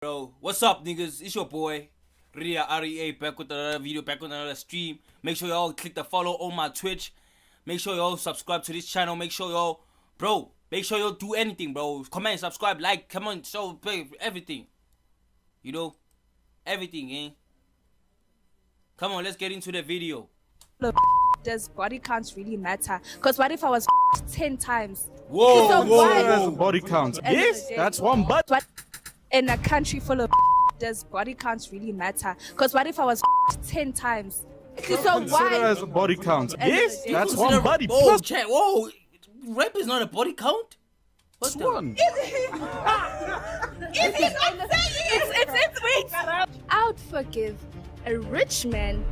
Bro, what's up, niggas? It's your boy, Ria REA, back with another video, back with another stream. Make sure y'all click the follow on my Twitch. Make sure y'all subscribe to this channel. Make sure y'all, bro, make sure y'all do anything, bro. Comment, subscribe, like, come on, show, everything. You know, everything, eh? Come on, let's get into the video. Does body counts really matter? Because what if I was 10 times? Whoa, So whoa, why- whoa. Body count. End of Yes, the day. that's one butt. What in a country full of does body counts really matter? Because what if I was 10 times? So Consider why? as a body count. End of Yes, the day. that's Consider- one body. Whoa, Plus chat, whoa. Rap is not a body count? What's one. Wait. I would forgive a rich man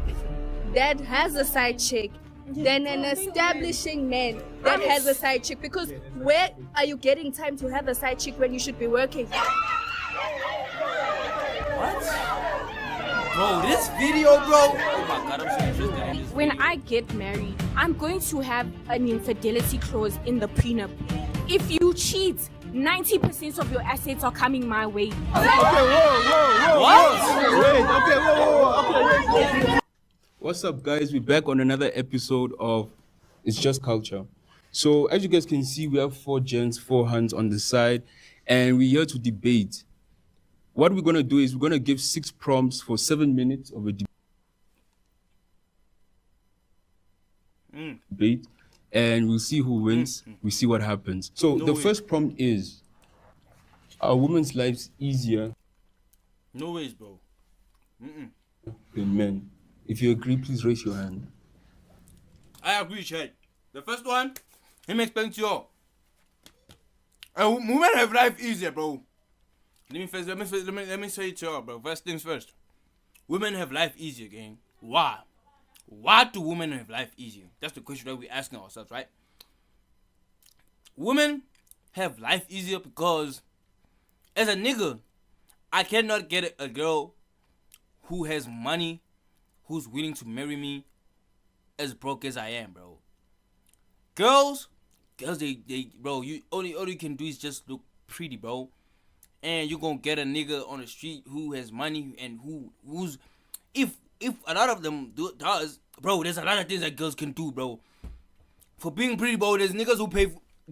that has a side chick than an establishing man that has a side chick, because where are you getting time to have a side chick when you should be working? What? Bro, this video, bro. Oh my god, I'm so interested in this. When I get married, I'm going to have an infidelity clause in the prenup. If you cheat, 90% of your assets are coming my way. What? Wait, okay, wait. What's up, guys? We're back on another episode of It's Just Culture. So, as you guys can see, we have 4 gents, 4 hands on the side, and we're here to debate. What we're going to do is we're going to give 6 prompts for 7 minutes of a debate, and we'll see who wins. We'll see what happens. So, the first prompt is, are women's lives easier No ways, bro. than men? If you agree, please raise your hand. I agree, Chad. The first one, let me explain to y'all. Women have life easier, bro. Let me say it to y'all, bro. First things first. Women have life easier, gang. Why? Why do women have life easier? That's the question that we're asking ourselves, right? Women have life easier because, as a nigga, I cannot get a girl who has money, who's willing to marry me as broke as I am, bro. Girls, they bro, all you can do is just look pretty, bro. And you're gonna get a nigga on the street who has money and who's if a lot of them does, bro, there's a lot of things that girls can do, bro. For being pretty, bro, there's niggas who pay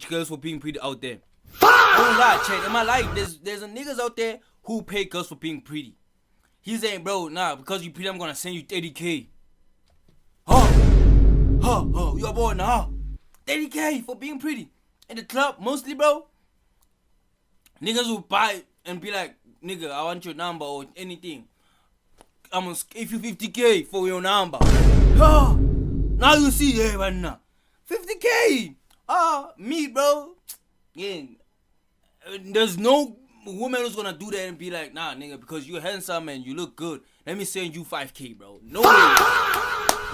girls for being pretty out there. Oh God, check in my life, there's a niggas out there who pay girls for being pretty. He's saying, bro, nah, because you pretty, I'm gonna send you 30K. Your boy, nah. 30K for being pretty. In the club, mostly, bro. Niggas will buy and be like, nigga, I want your number or anything. I'm gonna give you 50K for your number. Now you see, yeah, man, now. 50K. Me, bro. Yeah. There's no woman who's gonna do that and be like, nah, nigga, because you're handsome and you look good, let me send you 5K, bro. No way.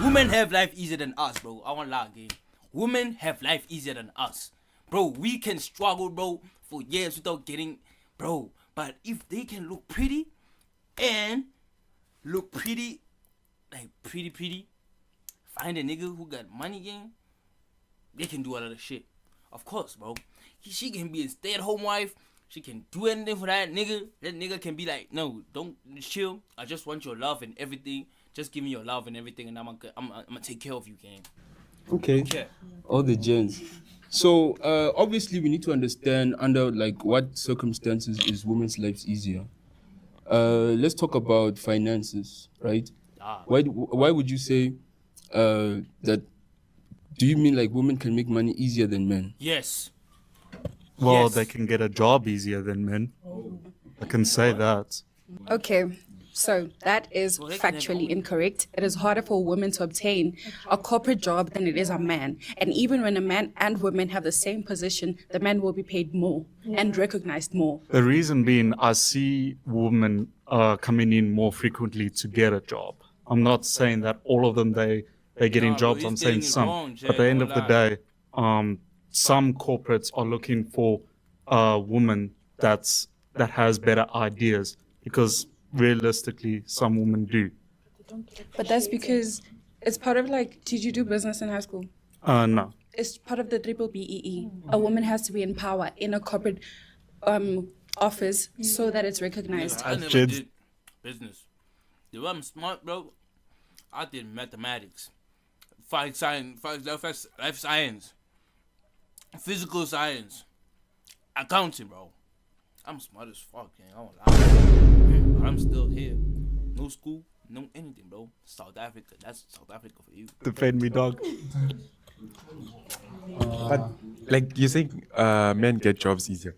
Women have life easier than us, bro. I won't lie, gang. Women have life easier than us. Bro, we can struggle, bro, for years without getting, bro. But if they can look pretty and look pretty, like pretty, find a nigga who got money, gang, they can do a lot of shit. Of course, bro. She can be a stay-at-home wife. She can do anything for that nigga. That nigga can be like, no, don't chill. I just want your love and everything. Just give me your love and everything, and I'm gonna take care of you, gang. Okay. Okay. All the gents. So obviously we need to understand under like what circumstances is women's lives easier. Let's talk about finances, right? Why would you say that? Do you mean like women can make money easier than men? Yes. Well, Yes. they can get a job easier than men. I can say that. Okay, so that is they can have factually only- incorrect. It is harder for a woman to obtain a corporate job than it is a man. And even when a man and woman have the same position, the man will be paid more and recognized more. The reason being, I see women coming in more frequently to get a job. I'm not saying that all of them they're getting Nah, bro, jobs. you're I'm saying stating it some. wrong, Jay, At the end of don't the lie. day, some corporates are looking for a woman that has better ideas, because realistically, some women do. But that's because it's part of like, did you do business in high school? No. It's part of the triple BEE. A woman has to be in power in a corporate offers so that it's recognized. I never Kids. did business. If I'm smart, bro, I did mathematics, life science, physical science, accounting, bro. I'm smart as fuck, man. I won't lie. But I'm still here. No school, no anything, bro. South Africa. That's South Africa for you. Defend me, dog. But like you saying, men get jobs easier.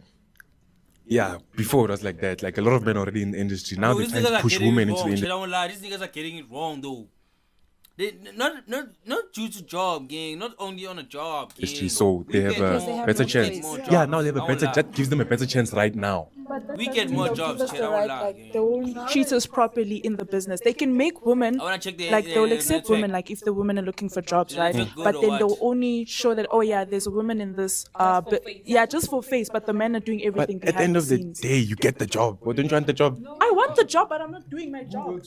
Yeah, before it was like that. Like a lot of men already in the industry. Now Bro, they're these trying niggas to are push getting women it into the wrong. industry. Shit, I won't lie. These niggas are getting it wrong, though. They not due to job, gang. Not only on a job, gang. Industry, so they have Because they a have better no chance. choice. Yeah, now they have a I won't better. lie. That gives them a better chance right now. We get more jobs, shit. I won't lie, gang. They won't treat us properly in the business. They can make women I wanna check the like they'll the accept network. women like if the women are looking for jobs, right? look good But or then what? they'll only show that, oh yeah, there's a woman in this. Yeah, just for face. But the men are doing But everything. at the end of the scenes. day, you get the job. Why don't you want the job? I want the job, but I'm not doing my job.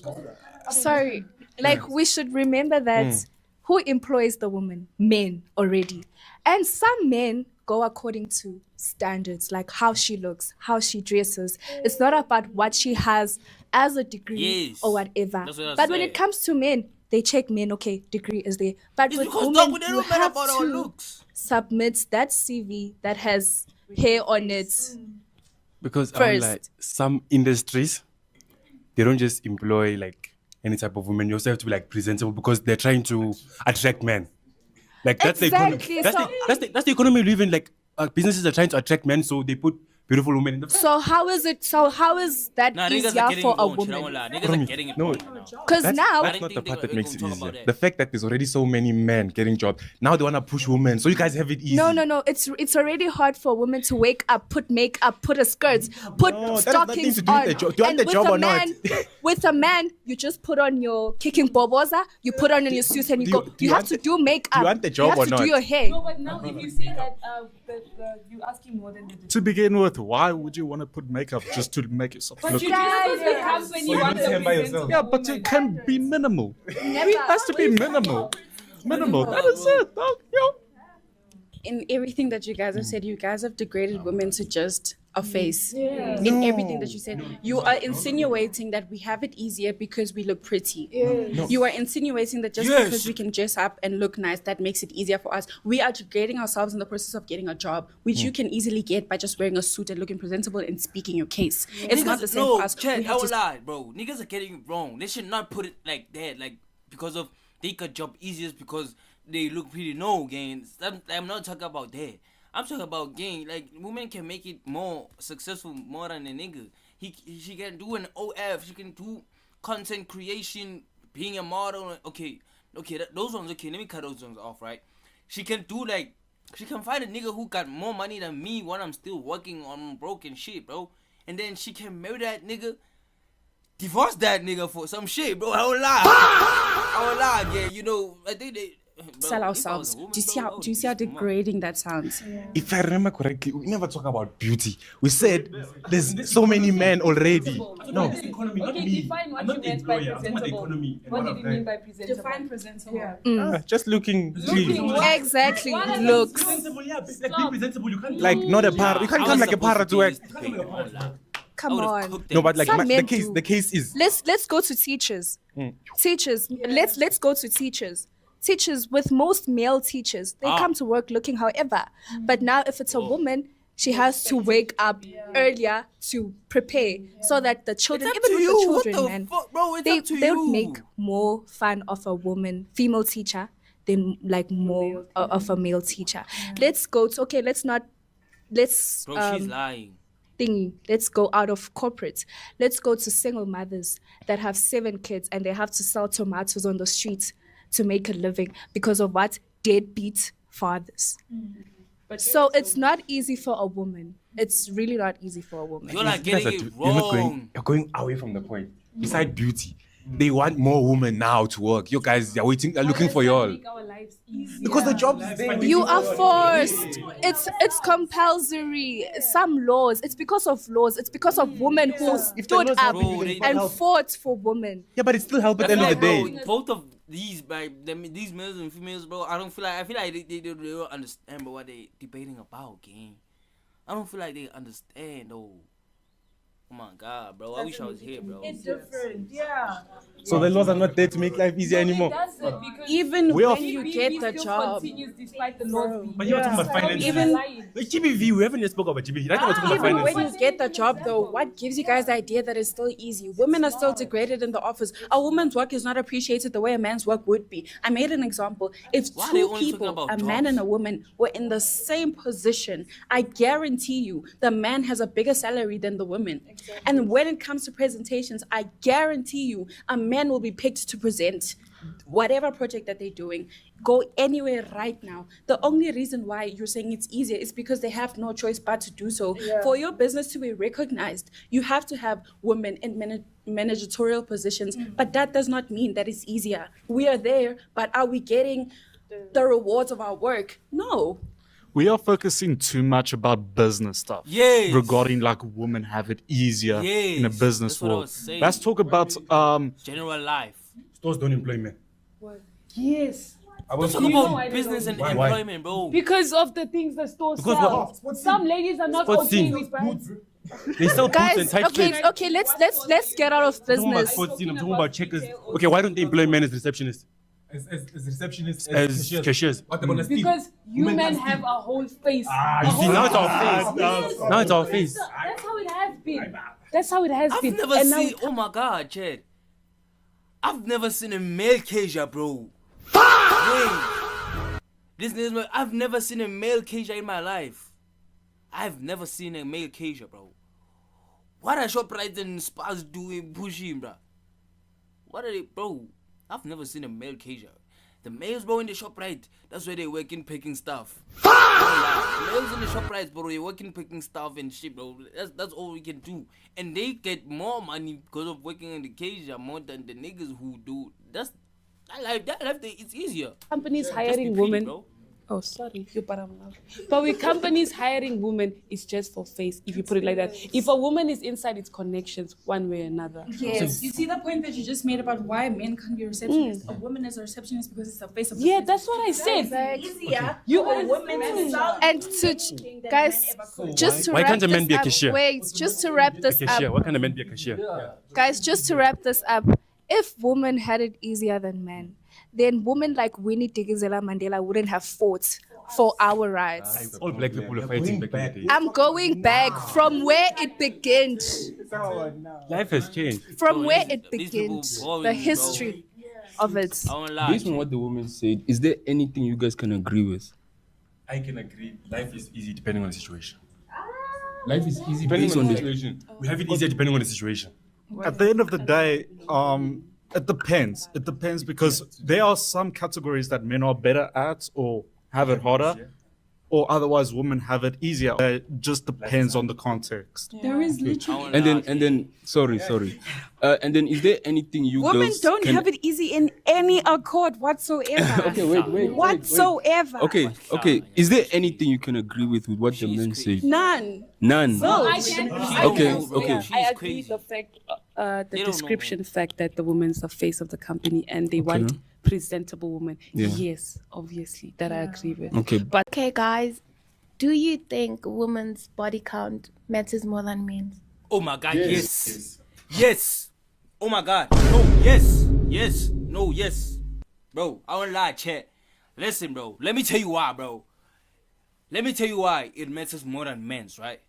Sorry, like we should remember that who employs the woman? Men already. And some men go according to standards, like how she looks, how she dresses. It's not about what she has as a degree Yes. or whatever. That's what I But when said. it comes to men, they check men, okay, degree is there. But It's with because, women, dog, they you don't matter have about our to looks. submit that CV that has hair on it. Because First. some industries, they don't just employ like any type of woman. You also have to be like presentable because they're trying to attract men. Like that's Exactly, the economy. so- That's the economy we live in. Like businesses are trying to attract men, so they put beautiful women in the. So how is it? So how is that Nah, niggas are easier getting for it a wrong, shit. I won't woman? lie. Niggas are getting it No. wrong right now. Because now I That's didn't not the think part they that were makes it gonna talk easier. about The that. fact that there's already so many men getting jobs. Now they want to push women. So you guys have it easy. no. It's already hard for women to wake up, put makeup, put a skirt, put No, that has nothing stockings to do with on. the job. Do you want And the job with a or not? man, with a man, you just put on your kicking boboza, you put on your suit, and you do go. you- do You you have want to the- do makeup. do you want the job have or to not? do your hair. But now if you say that you're asking more than the To begin with, why would you want to put makeup just to make yourself look? you just the company you want don't stand by yourself. Yeah, but it can be minimal. It has to be minimal. Minimal. That is it, dog. Yo. In everything that you guys have said, you guys have degraded women to just a face. In everything that you said, you are insinuating that we have it easier because we look pretty. You are insinuating that just Yes. because we can dress up and look nice, that makes it easier for us. We are degrading ourselves in the process of getting a job, which you can easily get by just wearing a suit and looking presentable and speaking your case. It's not the same no, for us. Chad, We I have won't to- lie, bro. Niggas are getting it wrong. They should not put it like that, like because of they got job easier because they look pretty. No, gang. I'm not talking about that. I'm talking about gang. Like women can make it more successful more than a nigga. She can do an OF. She can do content creation, being a model. Okay, those ones okay. Let me cut those ones off, right? She can do like. She can find a nigga who got more money than me when I'm still working on broken shit, bro. And then she can marry that nigga, divorce that nigga for some shit, bro. I won't lie. I won't lie, yeah. You know, I think they bro, Sell if I ourselves. was a woman, Do you see bro, how I do you see how would be smart. degrading that sounds? If I remember correctly, we never talk about beauty. We said there's so many men already. No. economy, okay, define what you meant by presentable. What did you mean by presentable? Define presentable. Just looking clean. Exactly, looks. Like not a para. You can't I come was like a para supposed to do work. this today, I won't lie. Come I would've on. cooked No, them. but like Some men the do. case is Let's go to teachers. Teachers. Let's go to teachers. Teachers, with most male teachers, they come to work looking however. But now if it's a woman, she has to wake up earlier to prepare so that the children, It's up even to with you. the What children, the man, fuck, bro? It's they up to they you. would make more fun of a woman, female teacher than like more of a male teacher. Let's go to let's Bro, she's lying. thingy. Let's go out of corporate. Let's go to single mothers that have 7 kids and they have to sell tomatoes on the streets to make a living because of what? Deadbeat fathers. So it's not easy for a woman. It's really not easy for a woman. You're like You guys getting are it you're not wrong. you're going away from the point. Besides beauty, they want more women now to work. You guys, they're waiting, they're looking for y'all. Make our lives easier. Because the jobs is there. You are forced. It's compulsory. Some laws. It's because of laws. It's because of women who If the stood laws up help, Bro, they- and fought for women. Yeah, but it still help at the That's end of the like, day. bro, both of these, these males and females, bro. I feel like they don't understand, bro, what they debating about, gang. I don't feel like they understand, though. Oh my God, bro. I wish I was here, bro. It's different, yeah. So the laws are not there to make life easier anymore. Even We are- when you get the job, Despite the laws being But you're talking about finance. Even- Like GBV, we haven't yet spoken about GBV. Right now we're talking about even finance. when you get the job, though, what gives you guys the idea that it's still easy? Women are still degraded in the office. A woman's work is not appreciated the way a man's work would be. I made an example. If Why are they two only talking people, about a man and jobs? a woman, were in the same position, I guarantee you the man has a bigger salary than the woman. And when it comes to presentations, I guarantee you a man will be picked to present whatever project that they're doing. Go anywhere right now. The only reason why you're saying it's easier is because they have no choice but to do so. For your business to be recognized, you have to have women in managerial positions, but that does not mean that it's easier. We are there, but are we getting the rewards of our work? No. We are focusing too much about business stuff. Yes. Regarding like women have it easier in a Yes, business that's what I world. was saying. Let's talk about General life. Stores don't employ men. Yes. Let's talk You know about I don't business know. and Why? employment, bro. Because of the things the store Because sells. what? Some ladies are not Sports okay team. with brands. They sell boots and Guys, tight okay, shirts. okay, let's get out of I'm talking about business. sports team, I'm talking about checkers. Okay, why don't they employ men as receptionists? As receptionists, As cashiers? What about Steve? Because you Women men can have a whole face. You see, now it's our face. Now it's our face. That's how it has been. That's how it has I've been. never And now seen. Oh my God, Chad. I've never seen a male Keisha, bro. Wait. This is I've never seen a male Keisha in my life. I've never seen a male Keisha, bro. What are ShopRite and Spars doing pushing, bro? What are they, bro? I've never seen a male Keisha. The males, bro, in the ShopRite, that's where they working picking stuff. The males in the ShopRite, bro, they working picking stuff and shit, bro. That's all we can do. And they get more money because of working in the Keisha more than the niggas who do. That life, it's easier. companies Just hiring be pretty, women. bro. Oh, sorry, but with companies hiring women, it's just for face. If you put it like that, if a woman is inside, it's connections one way or another. Yes. You see the point that you just made about why men can't be receptionists? A woman is a receptionist because it's the face of the Yeah, business. that's what I said. Easier. You for a guys- woman to sell And to guys, just to Why wrap can't a man this be a up, cashier? wait, just to wrap this Cashier. up, Why can't a man be a cashier? guys, just to wrap this up, if women had it easier than men, then women like Winnie Madikizela Mandela wouldn't have fought for our rights. All black people were fighting back in the day. I'm going back from where it began, Life has changed. from where these- it these people began, boring, the bro. history of it. I won't lie. Based on what the woman said, is there anything you guys can agree with? I can agree. Life is easy depending on the situation. Life is easy Depending based on on the the situation. We have it easier depending on the situation. At the end of the day, it depends. It depends because there are some categories that men are better at or have it harder, or otherwise women have it easier. It just depends on the context. There is literally. I won't And then, lie. sorry. And then, is there anything you Women girls don't can... have it easy in any accord whatsoever. Okay, wait. Whatsoever. Okay. Is there anything you can agree with what the men say? None. None. I can. Okay, I okay. She's I agree crazy. with the fact, They the don't know, description fact that the woman's the face of the company and they want presentable women. Yeah. Yes, obviously, that I agree with. Okay. But Okay, guys, do you think women's body count matters more than men's? Oh my God, yes. Yes. Oh my God. No, yes. Yes. No, yes. Bro, I won't lie, chat. Listen, bro. Let me tell you why, bro. Let me tell you why it matters more than men's, right?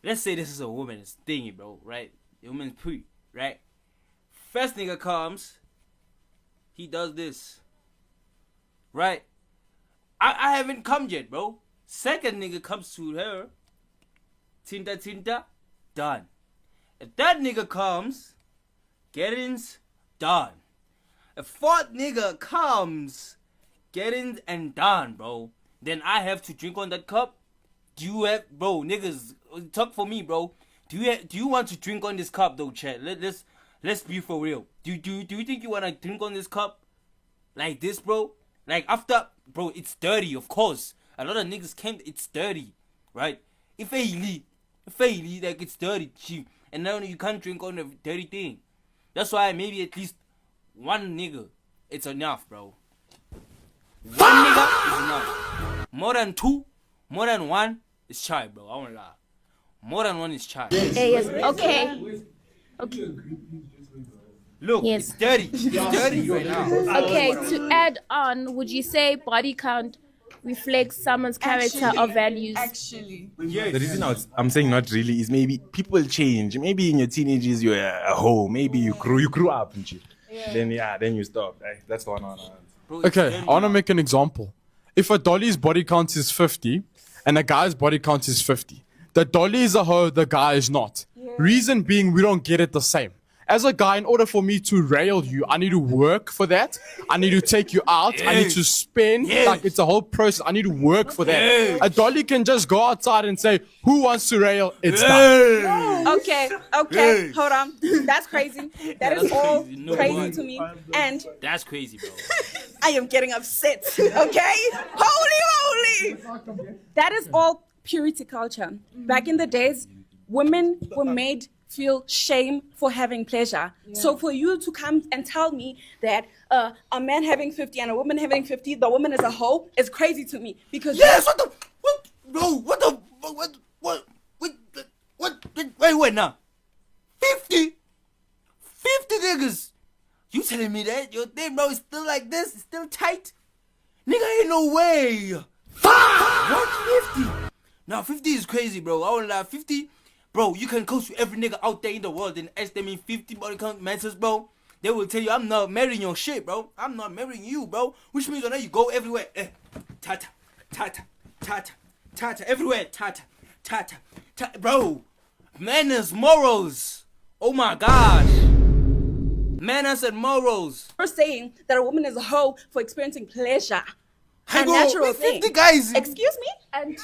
Let's say this is a woman's thingy, bro, right? The woman's pre, right? First nigga comes, he does this, right? I haven't come yet, bro. Second nigga comes to her, tinta, done. If that nigga comes, gettings, done. If fourth nigga comes, gettings and done, bro. Then I have to drink on that cup. Do you have, bro, niggas, talk for me, bro. Do you want to drink on this cup though, chat? Let's be for real. Do you think you wanna drink on this cup? Like this, bro? Like after, bro, it's dirty, of course. A lot of niggas can't, it's dirty, right? If I leave, like it's dirty, cheap. And now you can't drink on a dirty thing. That's why maybe at least one nigga, it's enough, bro. One nigga is enough. More than two, more than one, it's shy, bro. I won't lie. More than one is trash. Yes. Okay. Okay. Look, Yes. it's dirty. It's dirty right now. Okay. To add on, would you say body count reflects someone's character or values? Actually. The reason I'm saying not really is maybe people change. Maybe in your teenagers you're a hoe. Maybe you grew up and shit. Then you stop. That's the one. Bro, it's Okay, dirty. I want to make an example. If a dolly's body count is 50 and a guy's body count is 50, the dolly is a hoe, the guy is not. Reason being, we don't get it the same. As a guy, in order for me to rail you, I need to work for that. I need to take you out. I need to spend. Yes. Like, it's a whole process. I need to work for that. Yes. A dolly can just go outside and say, who wants to rail? It's done. Okay, Hey. hold on. That's crazy. That is That's all crazy. No crazy one. to me. And That's crazy, bro. I am getting upset. Okay? Holy. That is all purity culture. Back in the days, women were made feel shame for having pleasure. So for you to come and tell me that a man having 50 and a woman having 50, the woman is a hoe, is crazy to me. Because Yes, wait now. 50 niggas. You telling me that your thing, bro, is still like this? It's still tight? Nigga, ain't no way. What 50? Now 50 is crazy, bro. I won't lie. 50, bro, you can coach to every nigga out there in the world and ask them in 50 body count matters, bro. They will tell you, I'm not marrying your shit, bro. I'm not marrying you, bro. Which means whenever you go everywhere, tata, tata, tata, tata, everywhere, tata, tata, tata. Bro, manners, morals. Oh my gosh. Manners and morals. you're saying that a woman is a hoe for experiencing pleasure. Hey, A bro, natural with thing. 50 guys. Excuse me? And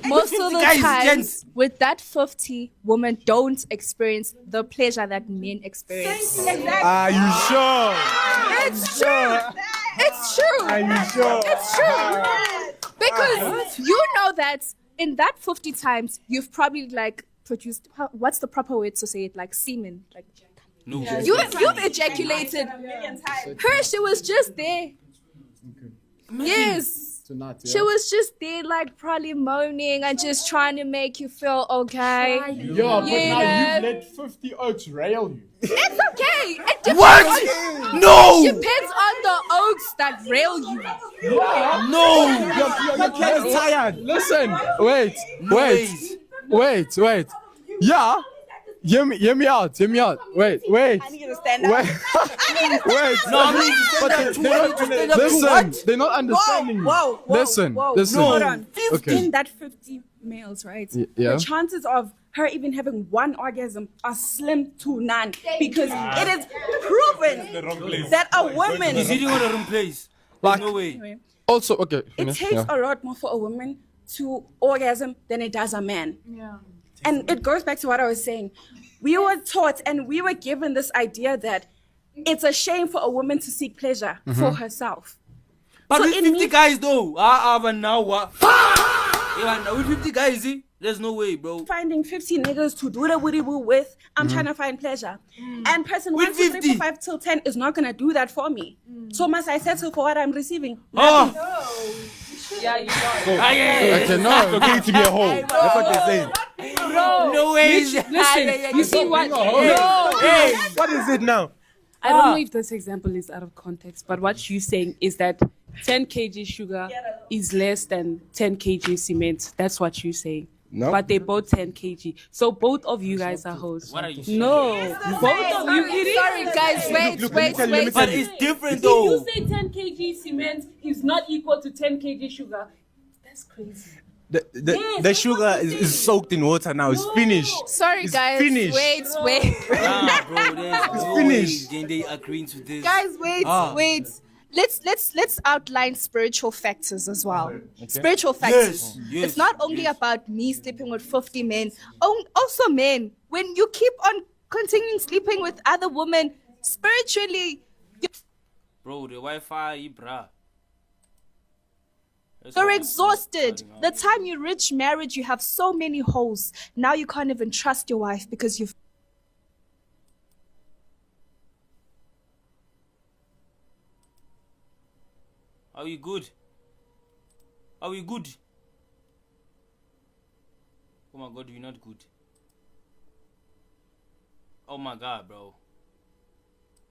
most of the guys, times, gents. with that 50, women don't experience the pleasure that men experience. Are you sure? It's true. It's true. Are you sure? It's true. Because you know that in that 50 times, you've probably like produced, what's the proper way to say it? Like semen. Like No. you've ejaculated. Her, she was just there. Yes. She was just there, like probably moaning and just trying to make you feel okay. Yeah, but You now know? you've let 50 oats rail you. It's okay. It depends What? On, No! Depends on the oats that rail you. No! You're tired. Listen, wait. Yeah. Hear me out. Wait. I need you to stand up. Wait. No, I mean, you said that too. I need to stand up to Listen, what? they're not understanding me. Whoa. Listen. Hold on. Okay. In that 50 males, right? yeah. The chances of her even having one orgasm are slim to none because it is proven that a woman. He's eating on the wrong place. Like- There's no way. Also, okay. It finish, takes yeah. a lot more for a woman to orgasm than it does a man. Yeah. And it goes back to what I was saying. We were taught and we were given this idea that it's a shame for a woman to seek pleasure for herself. But So with it 50 means- guys though, even now what? Even now with 50 guys, there's no way, bro. Finding 50 niggas to do the woody woo with, I'm trying to find pleasure. And person With 1, 2, 3, 4, 50. 5 till 10 is not gonna do that for me. So must I settle for what I'm receiving? Oh, Okay, no. Okay, to be a hoe. That's what they're saying. no way. Listen, you see what? Hey, What is it now? I don't know if this example is out of context, but what you're saying is that 10 kg sugar is less than 10 kg cement. That's what you're saying. No. But they're both 10 kg. So both of you guys are hoes. What are you saying? No. Both of you. It is. Sorry, guys, wait. But it's different If though. you say 10 kg cement is not equal to 10 kg sugar, that's crazy. The sugar is soaked in water now. It's finished. Sorry, It's guys. finished. Wait. Nah, bro, there's no finished. way. Then they agreeing to this. Guys, wait. Let's outline spiritual factors as well. Spiritual factors. Yes, It's not only about me sleeping with 50 men. Also men. When you keep on continuing sleeping with other women, spiritually, Bro, the Wi-Fi, bruh. you're exhausted. The time you reach marriage, you have so many holes. Now you can't even trust your wife because you've. Are we good? Are we good? Oh my God, we're not good. Oh my God, bro.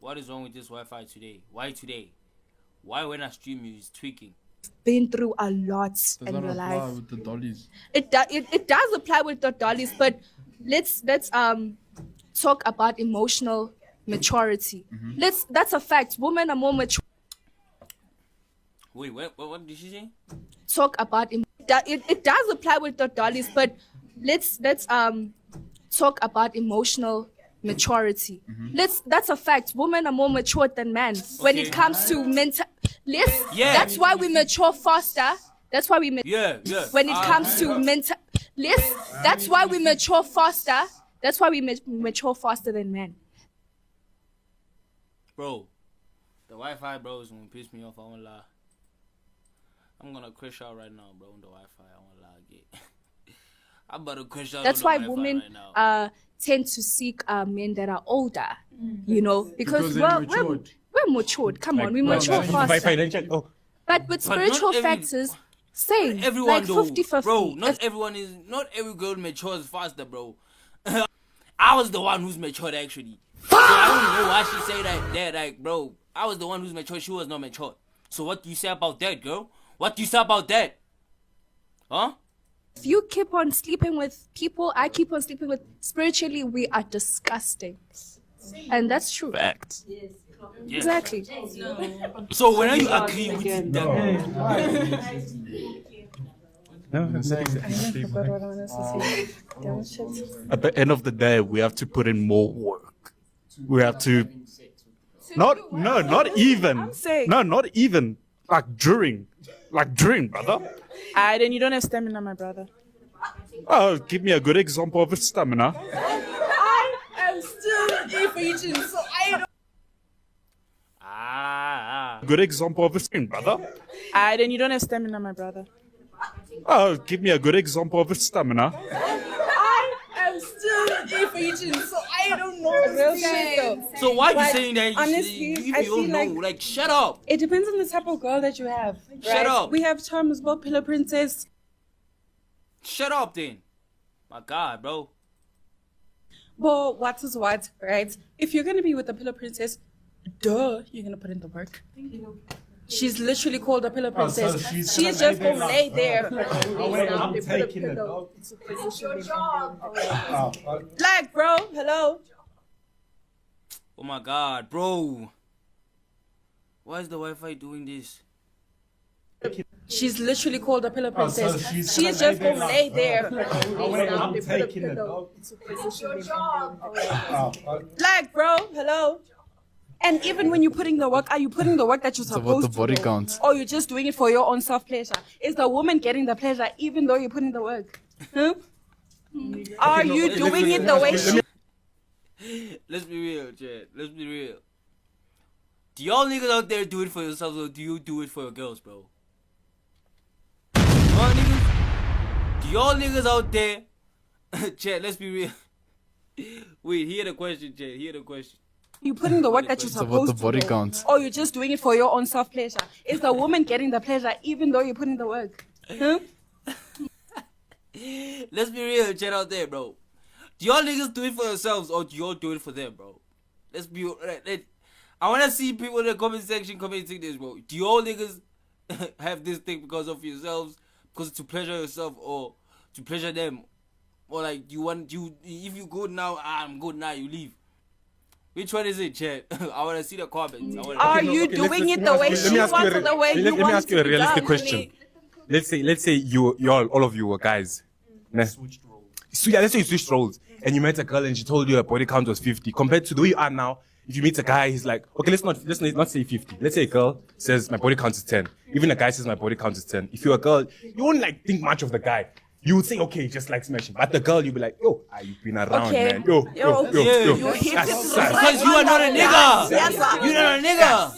What is wrong with this Wi-Fi today? Why today? Why when I stream you is tweaking? Been through a lot Does in that your apply life. with the dollies? It does apply with the dollies, but let's talk about emotional maturity. That's a fact. Women are more mature. Wait, what did she say? Talk about it does apply with the dollies, but let's talk about emotional maturity. That's a fact. Women are more mature than men when it comes to mental. Yeah. That's why we mature faster. That's why we Yeah. when it comes to mental. That's why we mature faster. That's why we mature faster than men. Bro, the Wi-Fi, bro, is gonna piss me off. I won't lie. I'm gonna crash out right now, bro, on the Wi-Fi. I won't lie again. I'm about to crash out. That's on why the Wi-Fi women right now. tend to seek men that are older. You know, because they're we're matured. Come on, we mature faster. But with But not spiritual every- factors, same. Everyone like though, 50-50. bro. Not every girl matures faster, bro. I was the one who's matured actually. So I don't know why she say that, like, bro. I was the one who's matured. She was not matured. So what do you say about that, girl? What do you say about that? Huh? If you keep on sleeping with people, I keep on sleeping with. Spiritually, we are disgusting, and that's true. Facts. Exactly. So when you agree with it, At the end of the day, we have to put in more work. We have to. Not even. saying. No, not even. Like during, brother. Then you don't have stamina, my brother. Oh, give me a good example of a stamina. I am still eating, so I don't. Good example of a stamina, brother. Then you don't have stamina, my brother. Oh, give me a good example of a stamina. I am still eating, so I don't know. Real shit though. So why But you saying that? honestly, you I don't feel know. Like, shut up. It depends on the type of girl that you have. Shut right? up. We have terms about pillow princess. Shut up, then. My God, bro. But what is what, right? If you're gonna be with a pillow princess, duh, you're gonna put in the work. She's literally called a pillow princess. she's just gonna lay there. I'm taking it. Like, bro, hello. Oh my God, bro. Why is the Wi-Fi doing this? She's literally called a pillow princess. she's just gonna lay there. I'm taking it. Like, bro, hello. And even when you're putting the work, are you putting the work that you're It's about supposed the body to? count. Or you're just doing it for your own self-pleasure? Is the woman getting the pleasure even though you're putting the work? Huh? Are you doing it the way she... Let's be real, Chad. Let's be real. Do y'all niggas out there do it for yourselves or do you do it for your girls, bro? Y'all niggas? Do y'all niggas out there? Chad, let's be real. Wait, hear the question, Chad. Hear the question. You're putting the work that you're It's about supposed the body to do. count. Or you're just doing it for your own self-pleasure? Is the woman getting the pleasure even though you're putting the work? Huh? Let's be real, Chad out there, bro. Do y'all niggas do it for yourselves or do y'all do it for them, bro? Let's be... I want to see people in the comment section commenting this, bro. Do y'all niggas have this thing because of yourselves? Because to pleasure yourself or to pleasure them? Or like, if you good now, I'm good now, you leave. Which one is it, Chet? I want to see the comments. Are you doing it the way she wants or the way you want it to be done? Let me ask you a realistic question. Let's say you all of you were guys. Nah. So yeah, let's say you switched roles and you met a girl and she told you her body count was 50. Compared to the way you are now, if you meet a guy, he's like, okay, let's not say 50. Let's say a girl says my body count is 10. Even a guy says my body count is 10. If you're a girl, you won't like think much of the guy. You would say, okay, just like smashing. But the girl, you'll be like, yo, you've been around, Okay. man. Yo. You hit That's it sad. Because you are not a nigga. Yes, sir. You're not a nigga.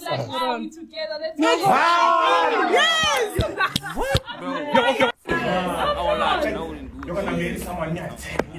You're gonna marry someone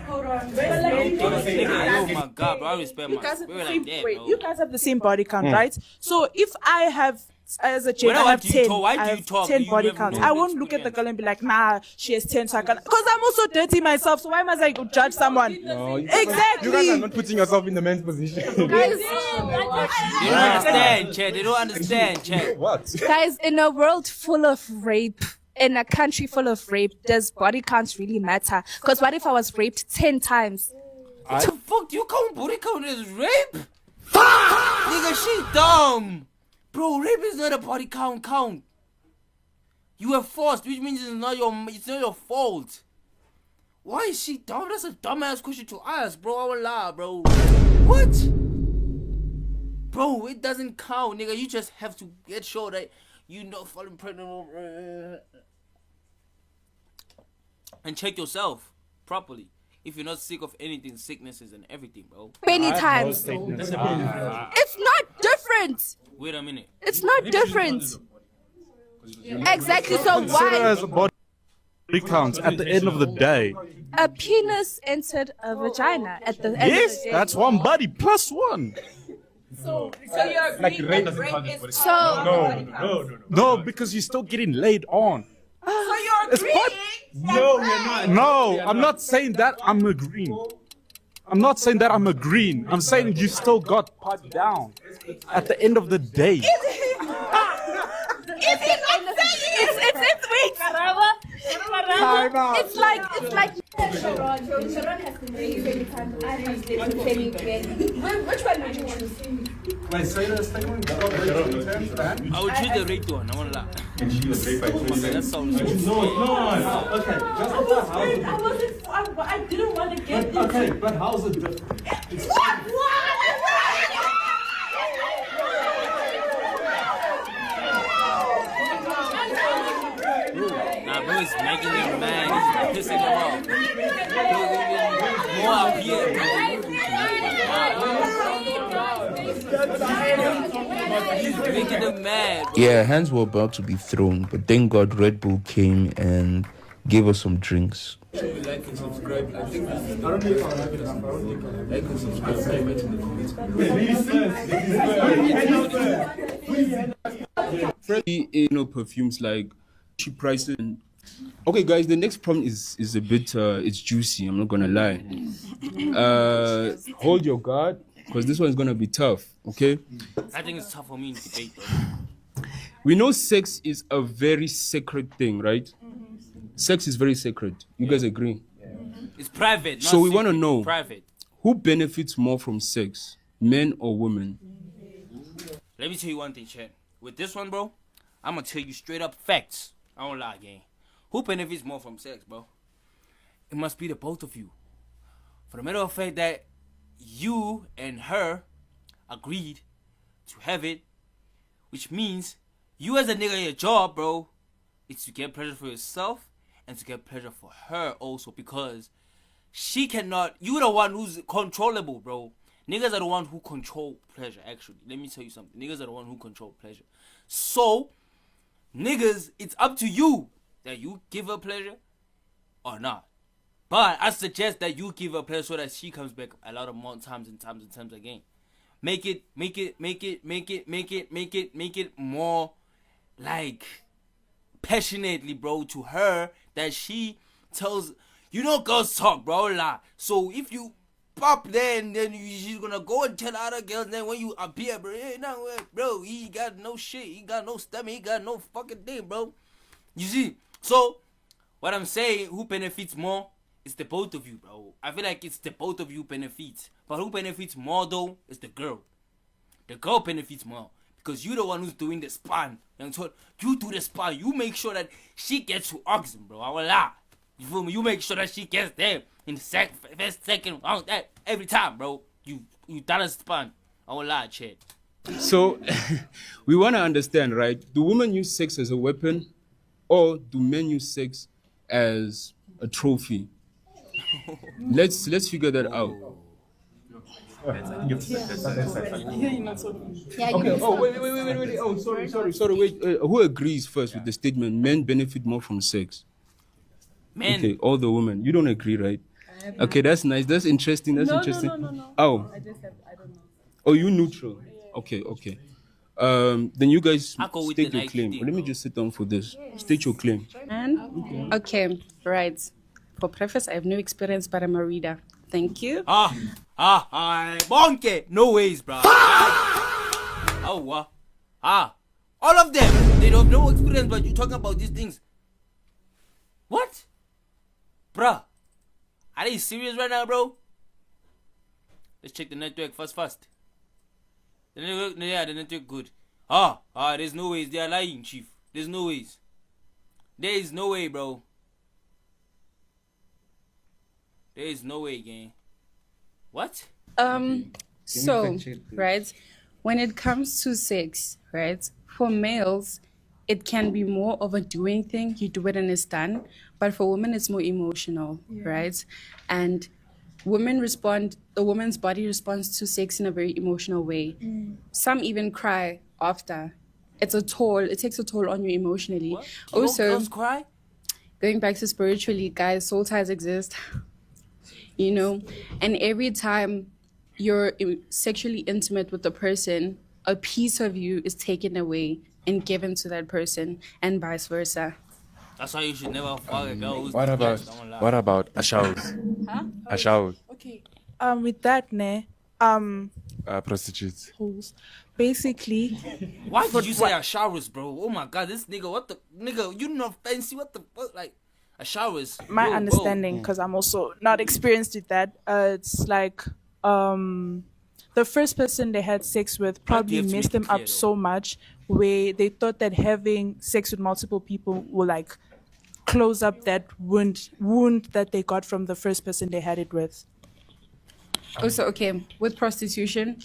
Oh my God, bro, I respect my You guys have spirit the like same, that, wait, bro. you guys have the same body count, right? So if I have as a Jane, Why I have do you 10. talk? Why I do you have talk? 10 You body have counts. no I won't look at the girl and be like, nah, she has 10, so I can. Because I'm also dirty myself, so why must I go judge someone? No, Exactly. You guys are not putting yourself in the man's position. Guys, They don't understand, Chad. They don't understand, Chad. What? guys, in a world full of rape, in a country full of rape, does body counts really matter? Because what if I was raped 10 times? What the fuck? Do you count body count as rape? Nigga, she dumb. Bro, rape is not a body count. You were forced, which means it's not your fault. Why is she dumb? That's a dumbass question to ask, bro. I will lie, bro. What? Bro, it doesn't count, nigga. You just have to get sure that you not falling pregnant and check yourself properly. If you're not sick of anything, sicknesses and everything, bro. Many times. It's not different. Wait a minute. It's not different. Exactly. So Consider why as a body count at the end of the day. a penis entered a vagina at the end Yes, of the day? that's one body plus one. So you're Like rape So No, because you're still getting laid on. So you're It's agreeing? No, we're not. No, I'm not saying that I'm agreeing. I'm not saying that I'm agreeing. I'm saying you still got part down at the end of the day. it's wait. Time out. It's like Sharon. Sharon has been very many times. I have been very many. Which one would you choose? Wait, say the statement. I would choose the rape one. I won't lie. That sounds No. Okay. I didn't want to get this. Okay, but how's it different? Nah, bro, it's making him mad. He's pissing him off. More out here, bro. He's making him mad. Yeah, hands were about to be thrown, but thank God Red Bull came and gave us some drinks. Like and subscribe. I think I don't know if I'll have it. I don't think I'll like and subscribe. Comment in the comments. Perfumes like cheap prices. Okay, guys, the next problem is a bit it's juicy. I'm not gonna lie. Hold your guard, because this one's gonna be tough. Okay. I think it's tough for me to debate, though. We know sex is a very sacred thing, right? Sex is very sacred. You guys agree? It's private. Not So we want to secret. know Private. who benefits more from sex, men or women? Let me tell you one thing, Chet. With this one, bro, I'm gonna tell you straight up facts. I don't lie, gang. Who benefits more from sex, bro? It must be the both of you. For the matter of fact that you and her agreed to have it, which means you as a nigga, your job, bro, is to get pleasure for yourself and to get pleasure for her also, because she cannot. You the one who's controllable, bro. Niggas are the one who control pleasure. Actually, let me tell you something. Niggas are the one who control pleasure. So, niggas, it's up to you that you give her pleasure or not. But I suggest that you give her pleasure so that she comes back a lot of more times again. Make it more like passionately, bro, to her, that she tells, girls talk, bro, lie. So if you pop there and then she's gonna go and tell other girls, then when you appear, bro, hey, no, bro, he got no shit, he got no stomach, he got no fucking thing, bro. You see? So what I'm saying, who benefits more? It's the both of you, bro. I feel like it's the both of you benefits. But who benefits more though is the girl. The girl benefits more. Because you're the one who's doing the span. And so you do the span. You make sure that she gets to oxygen, bro. I will lie. You feel me? You make sure that she gets there in the first second round. That every time, bro. You done a span. I will lie, Chad. So, we want to understand, right? Do women use sex as a weapon, or do men use sex as a trophy? Let's figure that out. Yeah, Okay. Oh, wait. Oh, sorry. Wait. Who agrees first with the statement? Men benefit more from sex. Men. Okay, all the women. You don't agree, right? Okay, that's nice. That's interesting. No. Oh. I don't know. Oh, you neutral. Okay. Then you guys I go with state the your Nike claim. thing, Let me just sit down for this. State your claim. And okay, right. For preface, I have no experience, but I'm a reader. Thank you. Bonke. No ways, bro. Oh, all of them, they don't have no experience, but you talking about these things. What? Bruh. Are they serious right now, bro? Let's check the network fast. The network good. There's no ways. They are lying, chief. There's no ways. There is no way, bro. There is no way, gang. What? So, right, when it comes to sex, right, for males, it can be more of a doing thing. You do it and it's done. But for women, it's more emotional, right? And the woman's body responds to sex in a very emotional way. Some even cry after. It takes a toll on you emotionally. What? Also, Girls cry? going back to spiritually, guys, soul ties exist. You know, and every time you're sexually intimate with the person, a piece of you is taken away and given to that person, and vice versa. That's why you should never fuck a girl who's What about a shower? Huh? A shower. Okay. With that, Prostitutes. holes. Basically, Why did you say a showers, bro? Oh my god, this nigga, what the nigga? You not fancy? What the fuck? Like a showers. my Bro, understanding, because I'm also not experienced with that. It's like the first person they had sex with probably have to messed make them it clear, up though. so much where they thought that having sex with multiple people will like close up that wound that they got from the first person they had it with. Also, okay, with prostitution,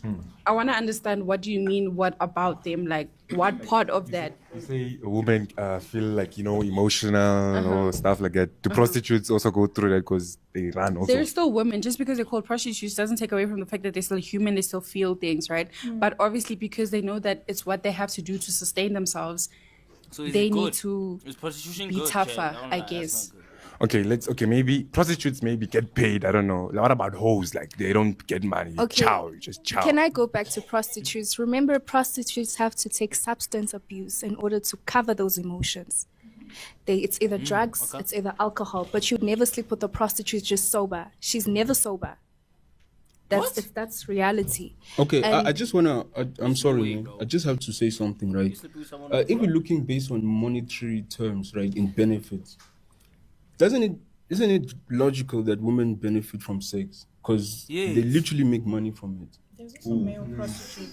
I want to understand, what do you mean, what about them? Like, what part of that? You say women feel like, emotional or stuff like that. Do prostitutes also go through that because they run also? They're still women. Just because they're called prostitutes doesn't take away from the fact that they're still human, they still feel things, right? But obviously, because they know that it's what they have to do to sustain themselves, So is they it need good? to Is prostitution be good, tougher, Chad? don't I lie, that's guess. not good. Okay, maybe prostitutes maybe get paid. I don't know. What about hoes? Like they don't get money. Okay. Just chow. Can I go back to prostitutes? Remember, prostitutes have to take substance abuse in order to cover those emotions. It's either drugs, it's either alcohol, but you'd never sleep with a prostitute just sober. She's never sober. That's reality. Okay, And- I just wanna. I'm sorry, man. I just have to say something, right? If we're looking based on monetary terms, right, in benefits, isn't it logical that women benefit from sex because they literally make money from it?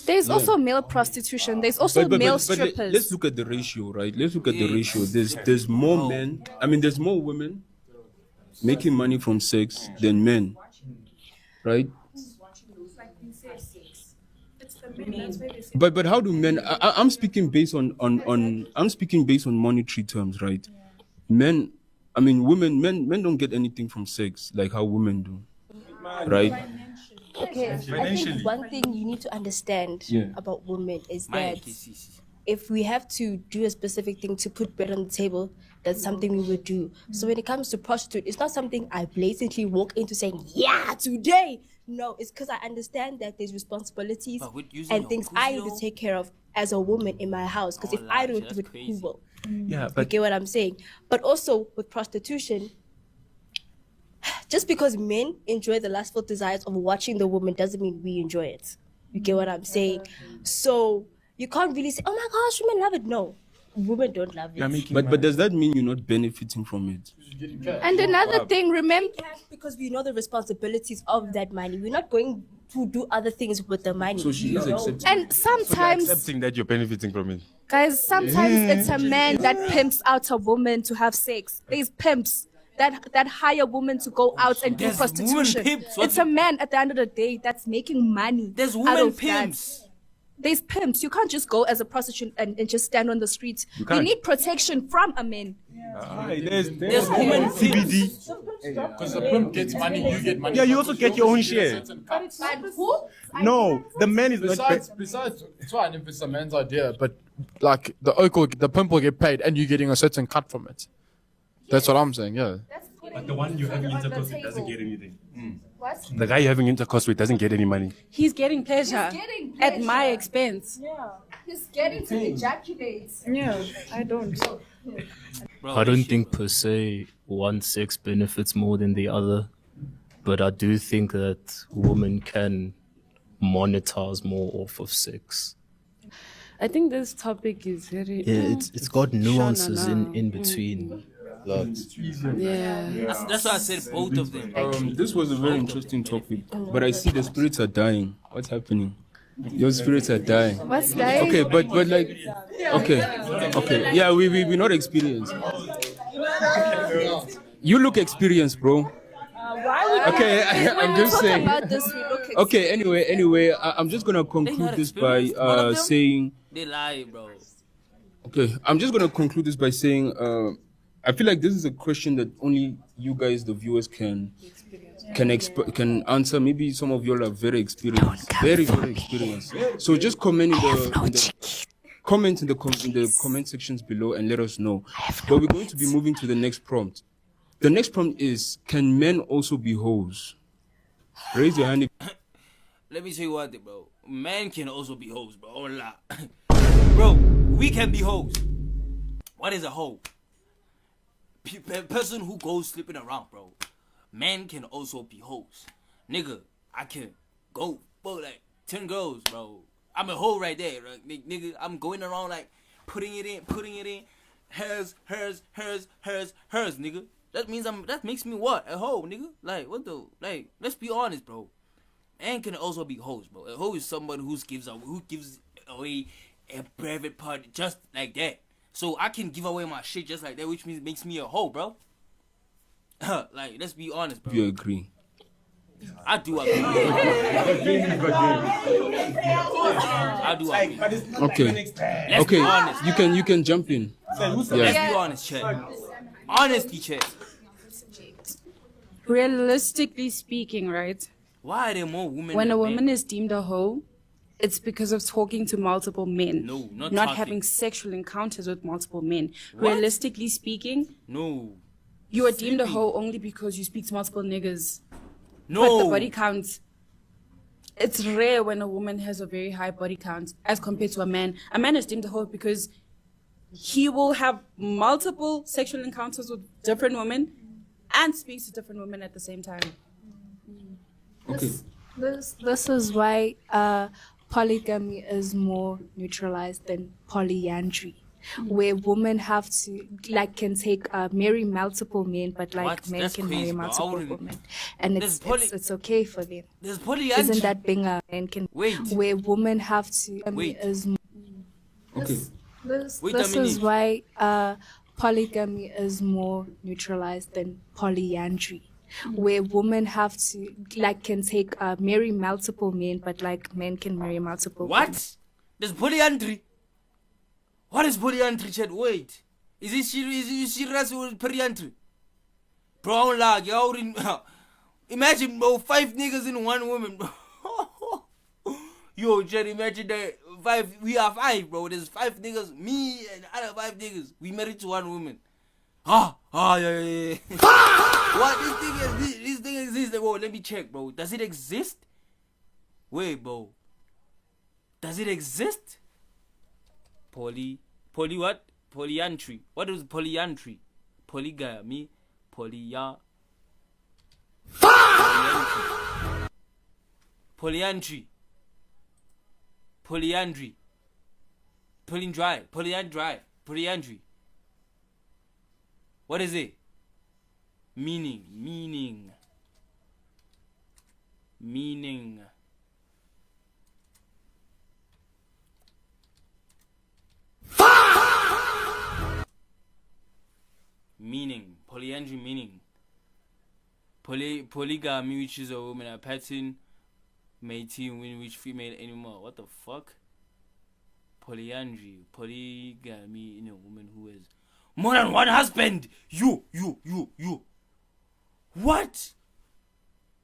There's also male prostitution. There's also male strippers. Let's look at the ratio, right? Let's look at the ratio. There's more men. I mean, there's more women making money from sex than men, right? But how do men? I'm speaking based on I'm speaking based on monetary terms, right? Men, I mean women. Men don't get anything from sex like how women do, right? Okay, I think one thing you need to understand about women is that if we have to do a specific thing to put bread on the table, that's something we would do. So when it comes to prostitute, it's not something I blatantly walk into saying, yeah, today. No, it's because I understand that there's responsibilities and things I need to take care of as a woman in my house. Because if I don't do it, who will? Yeah, You get what I'm saying? But also with prostitution, just because men enjoy the lustful desires of watching the woman doesn't mean we enjoy it. You get what I'm saying? So you can't really say, oh my gosh, women love it. No, women don't love it. But does that mean you're not benefiting from it? And another thing, remember, because we know the responsibilities of that money, we're not going to do other things with the money. So she is accepting. And sometimes, accepting that you're benefiting from it. guys, sometimes it's a man that pimps out a woman to have sex. There's pimps that hire women to go out and do There's prostitution. women pimps. What It's a man at the end of the day that's making money. There's out women of that. pimps. There's pimps. You can't just go as a prostitute and just stand on the streets. You can't. need protection from a man. There's women CBD. Because the pimp gets money, you get money. Yeah, you also get your own share. But who? No, the man is not. Besides, it's fine if it's a man's idea, but like the pimp will get paid and you're getting a certain cut from it. That's what I'm saying, yeah. But the one you're having intercourse with doesn't get anything. What? The guy you're having intercourse with doesn't get any money. He's getting pleasure getting at my expense. He's getting to ejaculate. Yeah, I don't. Bro, I this don't shit- think per se one sex benefits more than the other, but I do think that women can monetize more off of sex. I think this topic is very. Yeah, it's got nuances Shana, in between. That. Yeah. That's why I said both of them. This was a very interesting topic, but I see the spirits are dying. What's happening? Your spirits are dying. What's dying? Okay, but like, okay, yeah, we're not experienced. You look experienced, bro. Okay, I'm just Talk saying. about this, we look at Okay, anyway, I'm just gonna conclude this by saying. They lie, bro. Okay, I'm just gonna conclude this by saying, I feel like this is a question that only you guys, the viewers, can answer. Maybe some of you are very experienced, very experienced. So just comment in the comment sections below and let us know. But we're going to be moving to the next prompt. The next prompt is: can men also be hoes? Raise your hand if Let me tell you what, bro. Men can also be hoes, bro. Oh, la. Bro, we can be hoes. What is a hoe? Person who goes sleeping around, bro. Men can also be hoes. Nigga, I can go for like 10 girls, bro. I'm a hoe right there. Right? Nigga, I'm going around like putting it in. Hers, nigga. That makes me what? A hoe, nigga? Like, what the, like, let's be honest, bro. Man can also be hoes, bro. A hoe is somebody who gives away a private part just like that. So I can give away my shit just like that, which means makes me a hoe, bro. Like, let's be honest, bro. you agree. I do agree. I do agree. Okay. Let's be honest. You can jump in. Let's be honest, chat. Honesty, chat. Realistically speaking, right? Why are there more women When than a men? woman is deemed a hoe, it's because of talking to multiple men. No, not not talking. having sexual encounters with multiple men. What? Realistically speaking, No. you are deemed a hoe only because you speak to multiple niggas. No. But the body count, it's rare when a woman has a very high body count as compared to a man. A man is deemed a hoe because he will have multiple sexual encounters with different women and speaks to different women at the same time. Okay. This is why polygamy is more neutralized than polyandry, where women have to can take marry multiple men, but What? men That's can crazy, marry bro. I multiple wouldn't- women, and There's it's okay for them. There's polyandry. Isn't that being a man can Wait. where women have to Wait. is Okay. this Wait a is minute. why polygamy is more neutralized than polyandry, where women have to can take marry multiple men, but men can marry multiple women. What? There's polyandry. What is polyandry, chat? Wait. Is it serious with polyandry? Bro, I'm like, imagine, bro, 5 niggas in one woman, bro. Yo, chat, imagine that 5, we are 5, bro. There's 5 niggas, me and other 5 niggas. We married to one woman. Yeah. What? This thing exists, bro. Let me check, bro. Does it exist? Wait, bro. Does it exist? Poly what? Polyandry. What is polyandry? Polygamy. Polyandry. Polyandry. Polyandry. What is it? Meaning. Polyandry meaning. Polygamy, which is a woman, a pattern mating in which female animal. What the fuck? Polygamy in a woman who has more than one husband. You. What?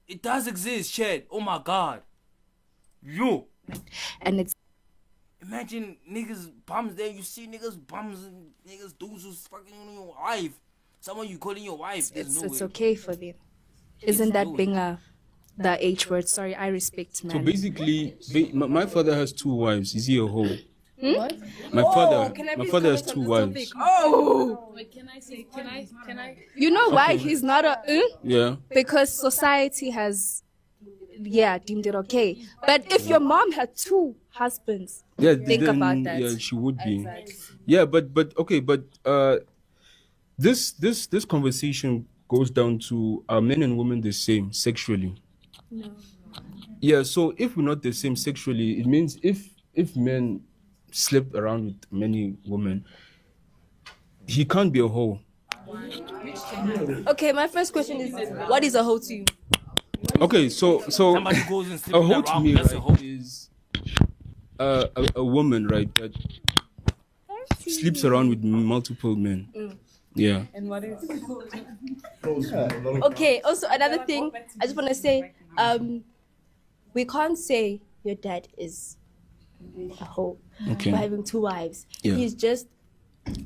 It does exist, Chad. Oh my god. And it's imagine niggas bums there. You see niggas bums and niggas dudes who's fucking your wife. Someone you calling your wife. it's okay for them. Isn't that being the H word? Sorry, I respect men. So basically, my father has 2 wives. Is he a hoe? My father has 2 wives. Oh, Can I? you know why Okay. he's not a? Yeah. Because society has, deemed it okay. But if your mom had 2 husbands, Yeah, think then, about that. Yeah, she would be. Yeah, but okay, but this conversation goes down to are men and women the same sexually? No. Yeah, so if we're not the same sexually, it means if men slept around with many women, he can't be a hoe. Okay, my first question is, what is a hoe to you? Okay, so Somebody goes and a sleeping hoe to around, me, that's a right, hoe. is a woman, right, that sleeps around with multiple men. Yeah. And what is? Okay, also another thing, I just want to say, we can't say your dad is a hoe Okay. for having 2 wives. Yeah. He's just,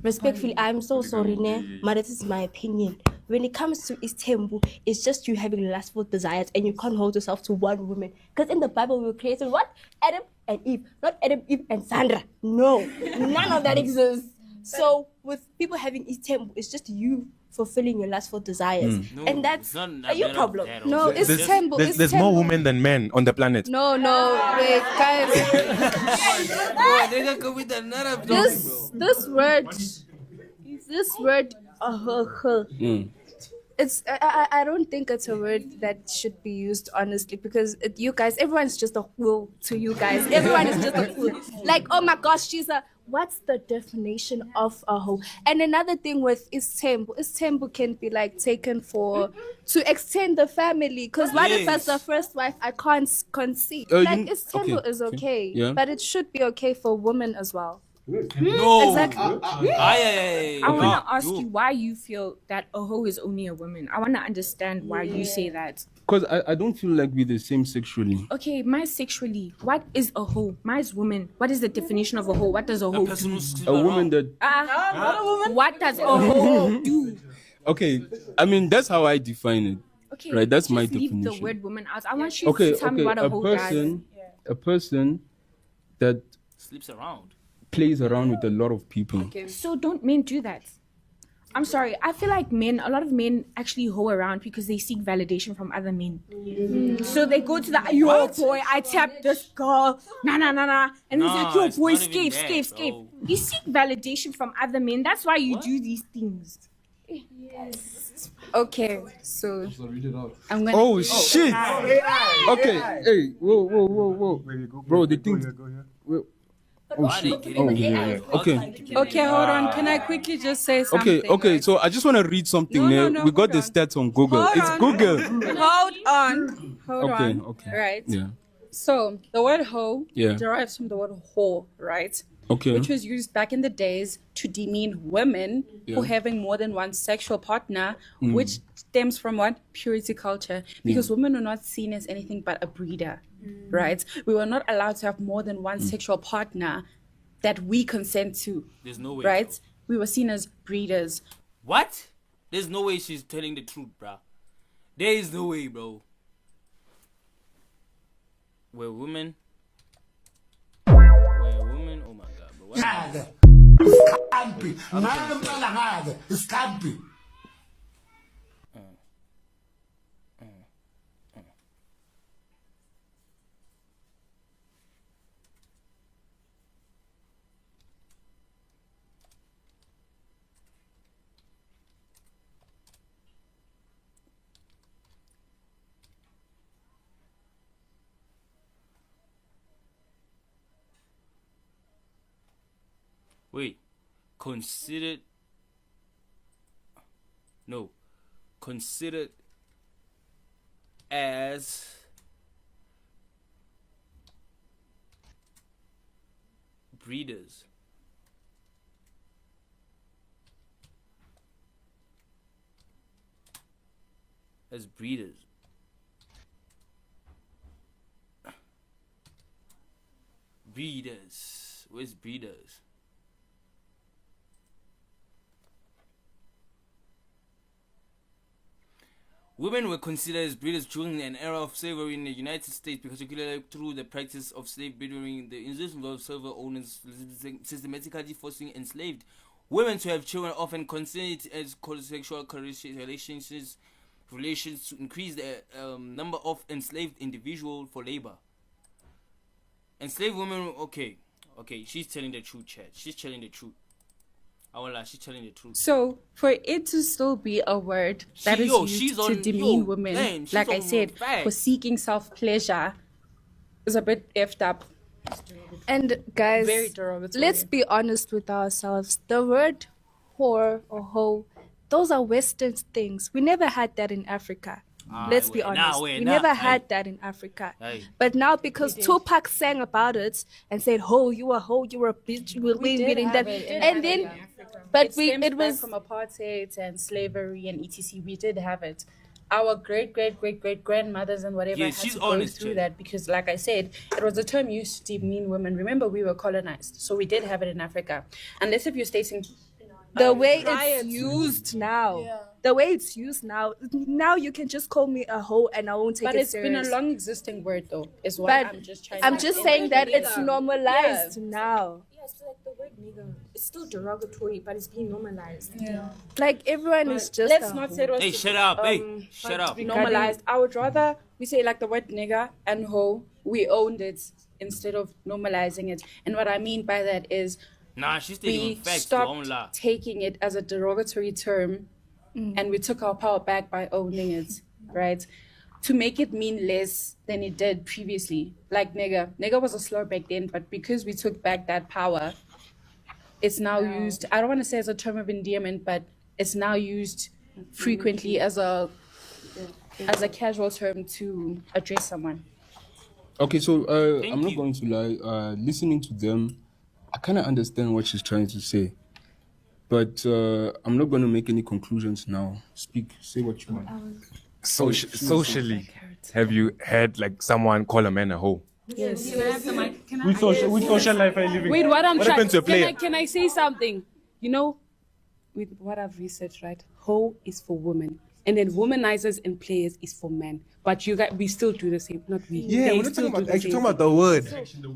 respectfully, I'm so sorry, ne, but this is my opinion. When it comes to Istembu, it's just you having lustful desires and you can't hold yourself to one woman. Because in the Bible, we were created what? Adam and Eve, not Adam, Eve, and Sandra. No, none of that exists. So with people having Istembu, it's just you fulfilling your lustful desires. No, and that's it's not a you that problem. that No, it's There's, Tembu. there's, It's there's more Tembu. women than men on the planet. No, wait, guys. Bro, nigga come with another topic, bro. This word, it's I don't think it's a word that should be used honestly, because you guys, everyone's just a fool to you guys. Everyone is just a fool. Like, oh my gosh, what's the definition of a hoe? And another thing with Istembu can be like taken to extend the family. Because what if as the first wife I can't conceive? Like Istembu okay, is okay. okay, Yeah. but it should be okay for women as well. No. Exactly. I want to ask you why you feel that a hoe is only a woman. I want to understand why you say that. Because I don't feel like we're the same sexually. Okay, my sexually, what is a hoe? Mine's woman. What is the definition of a hoe? What does a hoe do? A woman that Not a woman. What does a hoe do? okay, I mean that's how I define it. Okay, right, that's my just leave definition. the word woman out. I want you Okay, to tell me what a hoe a person that Sleeps around. plays around with a lot of people. does. So don't men do that? I'm sorry. I feel like a lot of men actually hoe around because they seek validation from other men. So they go to yo boy, I tapped this girl, nah, and he's like, yo it's boy, not even escape. that, bro. You seek validation from other men. That's why you do these things. Okay, so I'm gonna. Oh shit! Okay, hey, whoa, bro, the thing. Oh shit! Oh yeah. Okay. Okay, hold on. Can I quickly just say something? Okay. So I just want to read something. No, we got hold the on. stats on Google. Hold It's on. Google. Hold on. Okay. Right. Yeah. So the word hoe Yeah. derives from the word whore, right? Okay. Which was used back in the days to demean women Yeah. who having more than one sexual partner, Mm. which stems from what? Purity culture. Because women were not seen as anything but a breeder, right? We were not allowed to have more than one sexual partner that we consent to. There's no way. Right? bro. We were seen as breeders. What? There's no way she's telling the truth, bro. There is no way, bro. We're women. Oh my god, bro. What? Wait. Considered. No. Considered as breeders. As breeders. Breeders. Where's breeders? Women were considered as breeders during an era of slavery in the United States, particularly through the practice of slave breeding. The institution of slave owners systematically forcing enslaved women to have children, often considered as sexual relations to increase the number of enslaved individuals for labor. Enslaved women, okay, she's telling the truth, Chad. She's telling the truth. I won't lie, she's telling the truth. So for it to still be a word that is used to demean women, like I said, for seeking self-pleasure, is a bit effed up. And guys, Very derogatory. let's be honest with ourselves. The word whore or hoe, those are Western things. We never had that in Africa. Let's be honest. We never had that in Africa. But now because Tupac sang about it and said, "Ho, you a hoe, you a bitch, we'll be getting that," and then, but it was from apartheid and slavery and etc. We did have it. Our great grandmothers and whatever Yeah, had she's to go honest, through Jen. that because, like I said, it was a term used to demean women. Remember, we were colonized, so we did have it in Africa. Unless if you're stating the way prior it's to- used now. The way it's used now you can just call me a hoe and I won't take But it it's serious. been a long existing word, though. Is what But I'm just trying. I'm to just saying that Yeah. it's normalized now. Yeah, so like the word nigger, it's still derogatory, but it's being normalized. Yeah. Like everyone is just. Let's a not hoe. say it was Hey, shut up, hey, shut up. normalized. I would rather we say like the word nigger and hoe. We owned it instead of normalizing it. And what I mean by that is Nah, she's stating we facts, I won't lie. stopped taking it as a derogatory term, and we took our power back by owning it, right? To make it mean less than it did previously. Like nigger. Nigger was a slur back then, but because we took back that power, it's now used, I don't want to say as a term of endearment, but it's now used frequently as a casual term to address someone. Okay, so I'm not going to lie. Listening to them, I kind of understand what she's trying to say, but I'm not going to make any conclusions now. Speak, say what you want. Socially, have you heard like someone call a man a hoe? Yes. Which social life are you living? Wait, what I'm What trying. happened to a player? Can I say something? You know, with what I've researched, right? Hoe is for women, and then womanizers and players is for men. But you guys, we still do the same. Not we. Yeah, They we're not still talking do about the actually same. talking about the word.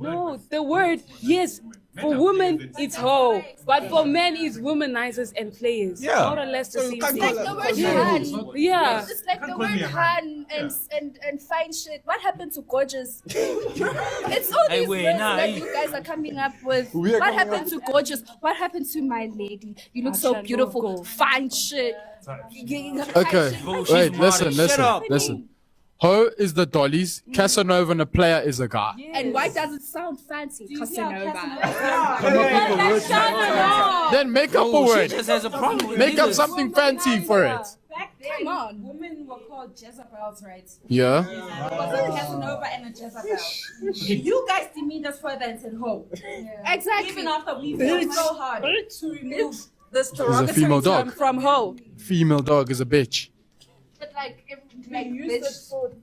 No, the word, yes, for women it's hoe, but for men it's womanizers and players. Yeah. More or less the So same you can't thing. Like the word Yeah. Han. Yeah. It's like the word Han and fine shit. What happened to gorgeous? It's all Hey, these wait, words nah, that hey. you guys are coming up with. We are What coming happened to gorgeous? What happened to my lady? You look so beautiful. Fine shit. Okay, Bro, she's wait, modern. Shut up. listen. Ho is the dollies, Casanova and a player is a guy. And why does it sound fancy? Casanova. Then make up a Bro, she word. just has a problem with Make up niggas. something fancy for it. Back then, women were called Jezebels, right? Yeah. It was a Casanova and a Jezebel. You guys demeaned us further and said hoe. Exactly. Even after we fought so hard to remove this He's a derogatory female term dog. from hoe. Female dog is a bitch. But like,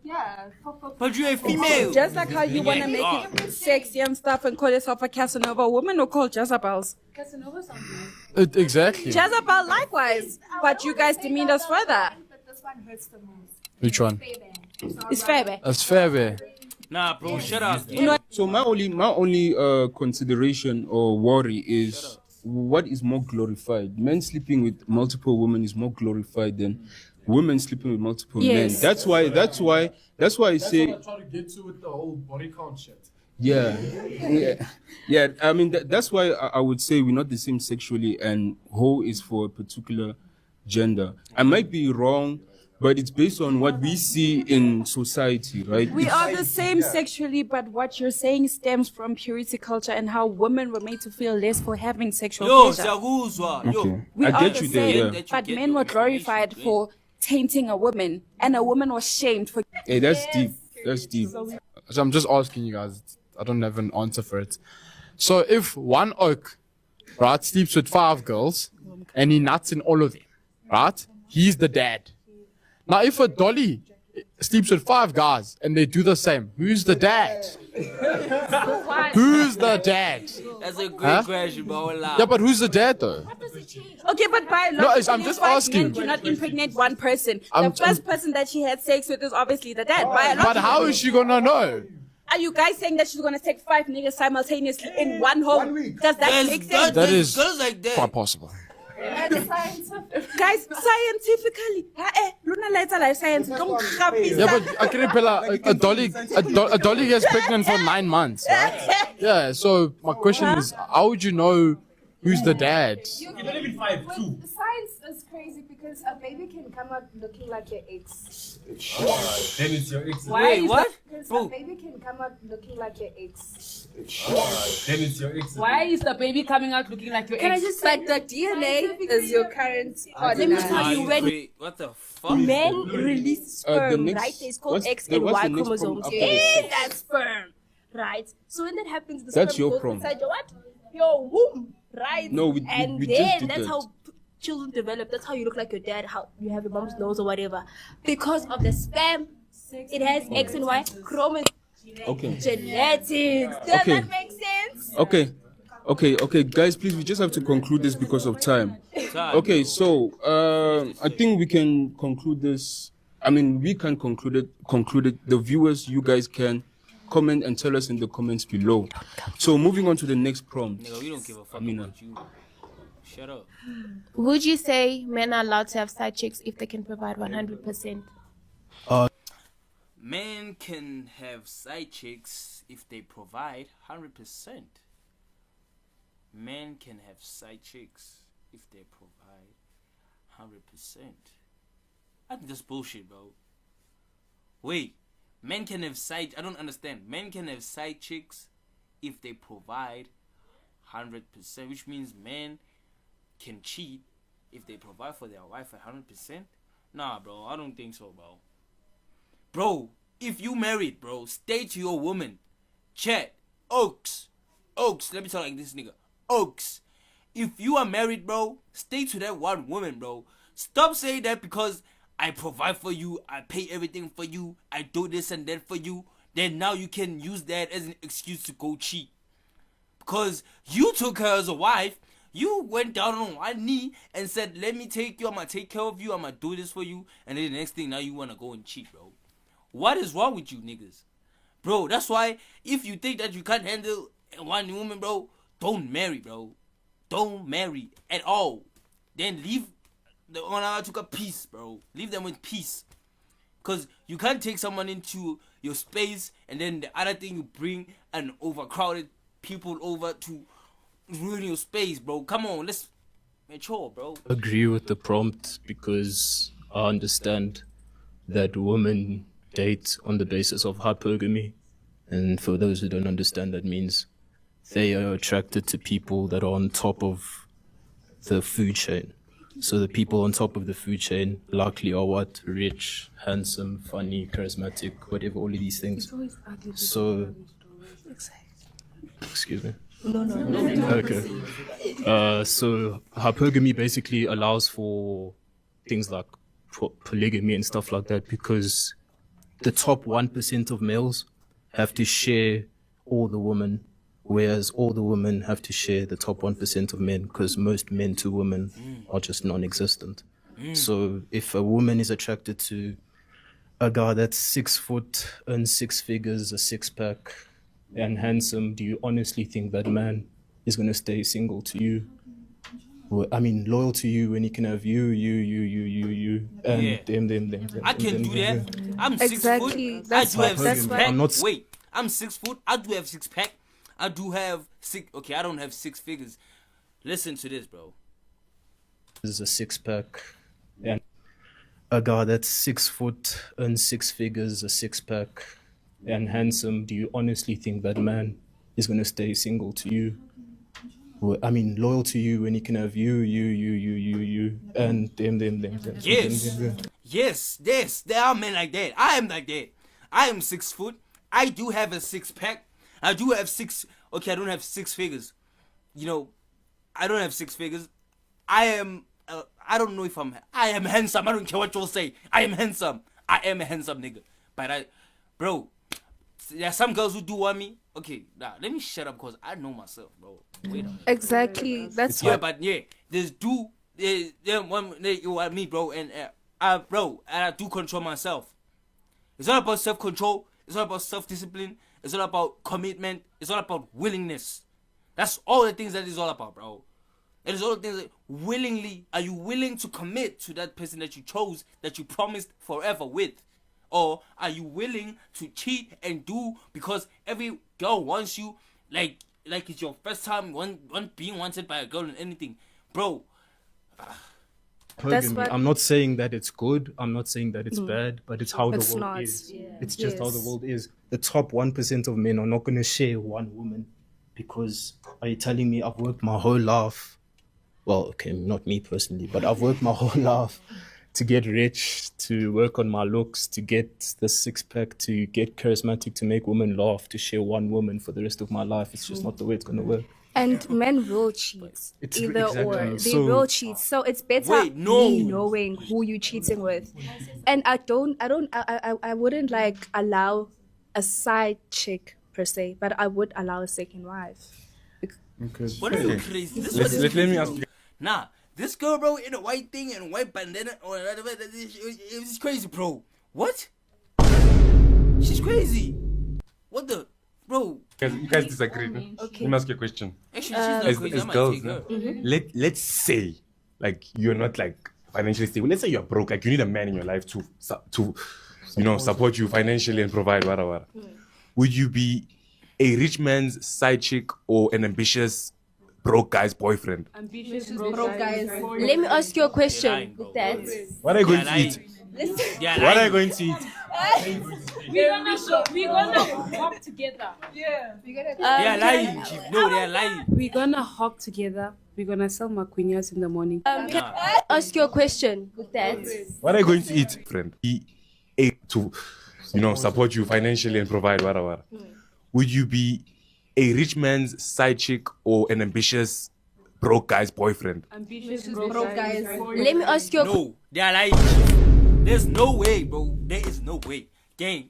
yeah. But you're a female. Just like how you want to make it sexy and stuff and call yourself a Casanova, women are called Jezebels. Casanova something. Exactly. Jezebel likewise, but you guys demeaned us further. But this one hurts the most. Which one? It's fair, babe. That's fair, babe. Nah, bro, shut up. So my only consideration or worry is what is more glorified? Men sleeping with multiple women is more glorified than women sleeping with multiple Yes. men. That's why I say trying to get to with the whole body count shit. yeah. I mean that's why I would say we're not the same sexually, and hoe is for a particular gender. I might be wrong, but it's based on what we see in society, right? We are the same sexually, but what you're saying stems from purity culture and how women were made to feel less for having sexual Yo, pleasure. Siyakuzwa. Yo. Okay. We I are get the you there, same, yeah. but men were glorified for tainting a woman, and a woman was shamed for. Hey, that's deep. That's deep. So I'm just asking you guys. I don't have an answer for it. So if one oak, right, sleeps with 5 girls, and he nuts in all of them, right? He's the dad. Now, if a dolly sleeps with 5 guys and they do the same, who's the dad? Who's the dad? That's a great Huh? question, bro. Wow. Yeah, but who's the dad though? Okay, but biologically, I'm just white asking. men cannot impregnate one person. I'm- The first person that she had sex with is obviously the dad. But how is she gonna know? Are you guys saying that she's gonna take 5 niggas simultaneously in one home? Does that There's make sense? That is girls like that. quite possible. Guys, scientifically, Luna Lights life science. Don't Yeah, but a dolly gets pregnant for 9 months, right? Yeah. So my question is, how would you know who's the dad? Science is crazy because a baby can come out looking like your ex. Then it's your ex. Wait, what? Because Bro. a baby can come out looking like your ex. Then it's your ex. Why is the baby coming out looking like your Can I ex? just like the DNA is your current Let me tell Are you, you when crazy? What the fuck? men release The sperm, next- right? It's called what's X the- and what's Y the next problem chromosomes after the in sex? that sperm, right? So when that happens, the That's sperm your goes problem. inside your what? Your womb, right? No, we and just then did that's that. how children develop. That's how you look like your dad. How you have your mom's nose or whatever, because of the sperm. It has X and Y chromosomes. Okay. Genetics. Does Okay. that make sense? Okay, guys, please, we just have to conclude this because of time. Okay, so I think we can conclude this. I mean, we can conclude it. The viewers, you guys can comment and tell us in the comments below. So moving on to the next prompt. Nigga, we don't give a fuck Amina. about you. Shut up. Would you say men are allowed to have side chicks if they can provide 100%? Men can have side chicks if they provide 100%. Men can have side chicks if they provide 100%. I think that's bullshit, bro. Wait, men can have side. I don't understand. Men can have side chicks if they provide 100%, which means men can cheat if they provide for their wife 100%. Nah, bro, I don't think so, bro. Bro, if you married, bro, stay to your woman. Chat. Oaks, let me talk like this nigga. Oaks, if you are married, bro, stay to that one woman, bro. Stop saying that because I provide for you, I pay everything for you, I do this and that for you. Then now you can use that as an excuse to go cheat. Because you took her as a wife, you went down on one knee and said, let me take you, I'm gonna take care of you, I'm gonna do this for you. And then the next thing, now you wanna go and cheat, bro. What is wrong with you niggas? Bro, that's why if you think that you can't handle one woman, bro, don't marry, bro. Don't marry at all. Then leave the owner took a peace, bro. Leave them with peace. Because you can't take someone into your space and then the other thing you bring an overcrowded people over to ruin your space, bro. Come on, let's mature, bro. Agree with the prompt because I understand that women date on the basis of hypergamy. And for those who don't understand, that means they are attracted to people that are on top of the food chain. So the people on top of the food chain likely are what? Rich, handsome, funny, charismatic, whatever, all of these things. So, excuse me. No. Okay. So hypergamy basically allows for things like polygamy and stuff like that because the top 1% of males have to share all the women, whereas all the women have to share the top 1% of men because most men to women are just non-existent. So if a woman is attracted to a guy that's 6 foot, earns 6 figures, a six-pack, and handsome, do you honestly think that man is going to stay single to you? Well, I mean, loyal to you when he can have you, and Yeah. them. I can do that. I'm 6 Exactly. foot. That's I do have why- 6 that's pack. I'm not s- Wait, I'm 6 foot. I do have 6 pack. I do have 6. Okay, I don't have 6 figures. Listen to this, bro. Is a six-pack, and a guy that's 6 foot, earns 6 figures, a six-pack, and handsome, do you honestly think that man is going to stay single to you? Well, I mean, loyal to you when he can have you, and them. Yes. Yes, there are men like that. I am like that. I am 6 foot. I do have a 6 pack. I do have 6. Okay, I don't have 6 figures. You know, I don't have 6 figures. I am. I don't know if I am handsome. I don't care what you'll say. I am handsome. I am a handsome nigga. But bro, there are some girls who do want me. okay, now let me shut up because I know myself, bro. Wait a minute. Exactly. That's Yeah, but yeah, there's you are me, bro, and I do control myself. It's all about self-control. It's all about self-discipline. It's all about commitment. It's all about willingness. That's all the things that is all about, bro. It is all the things that willingly, are you willing to commit to that person that you chose, that you promised forever with? Or are you willing to cheat and do because every girl wants you, like it's your first time being wanted by a girl and anything? Bro. Polygamy. I'm not saying that it's good. I'm not saying that it's bad, but it's how It's the world not. is. Yeah. It's just how the Yes. world is. The top 1% of men are not going to share one woman because are you telling me I've worked my whole life? Well, okay, not me personally, but I've worked my whole life to get rich, to work on my looks, to get the six pack, to get charismatic, to make women laugh, to share one woman for the rest of my life. It's just not the way it's going to work. And men will cheat, It's either exactly. or. They So- will cheat. So it's better Wait, no. me knowing who you're cheating with. And I wouldn't like allow a side chick per se, but I would allow a second wife. What are you crazy? This one is Let me crazy, ask bro. you. Nah, this girl, bro, in a white thing and white bandana or whatever, it's crazy, bro. What? She's crazy. What the, bro? You guys disagree. no? Okay. Let me ask you a question. Actually, she's not As, crazy. I as might girls, take her. let's say like you're not like financially stable. Let's say you're broke. Like you need a man in your life to support you financially and provide whatever. Would you be a rich man's side chick or an ambitious broke guy's boyfriend? Ambitious Broke guys. Let me ask you a question with that. What are you going They're to eat? Listen. They're What are you lying. going to eat? We're gonna hop together. They're lying, chief. No, they're lying. We're gonna hop together. We're gonna sell maquinas in the morning. Can I ask you a question with that? What are you going to eat, friend? To support you financially and provide whatever. Would you be a rich man's side chick or an ambitious broke guy's boyfriend? Ambitious Broke guys. Let me ask you a No, they're lying, chief. There's no way, bro. There is no way. Gang.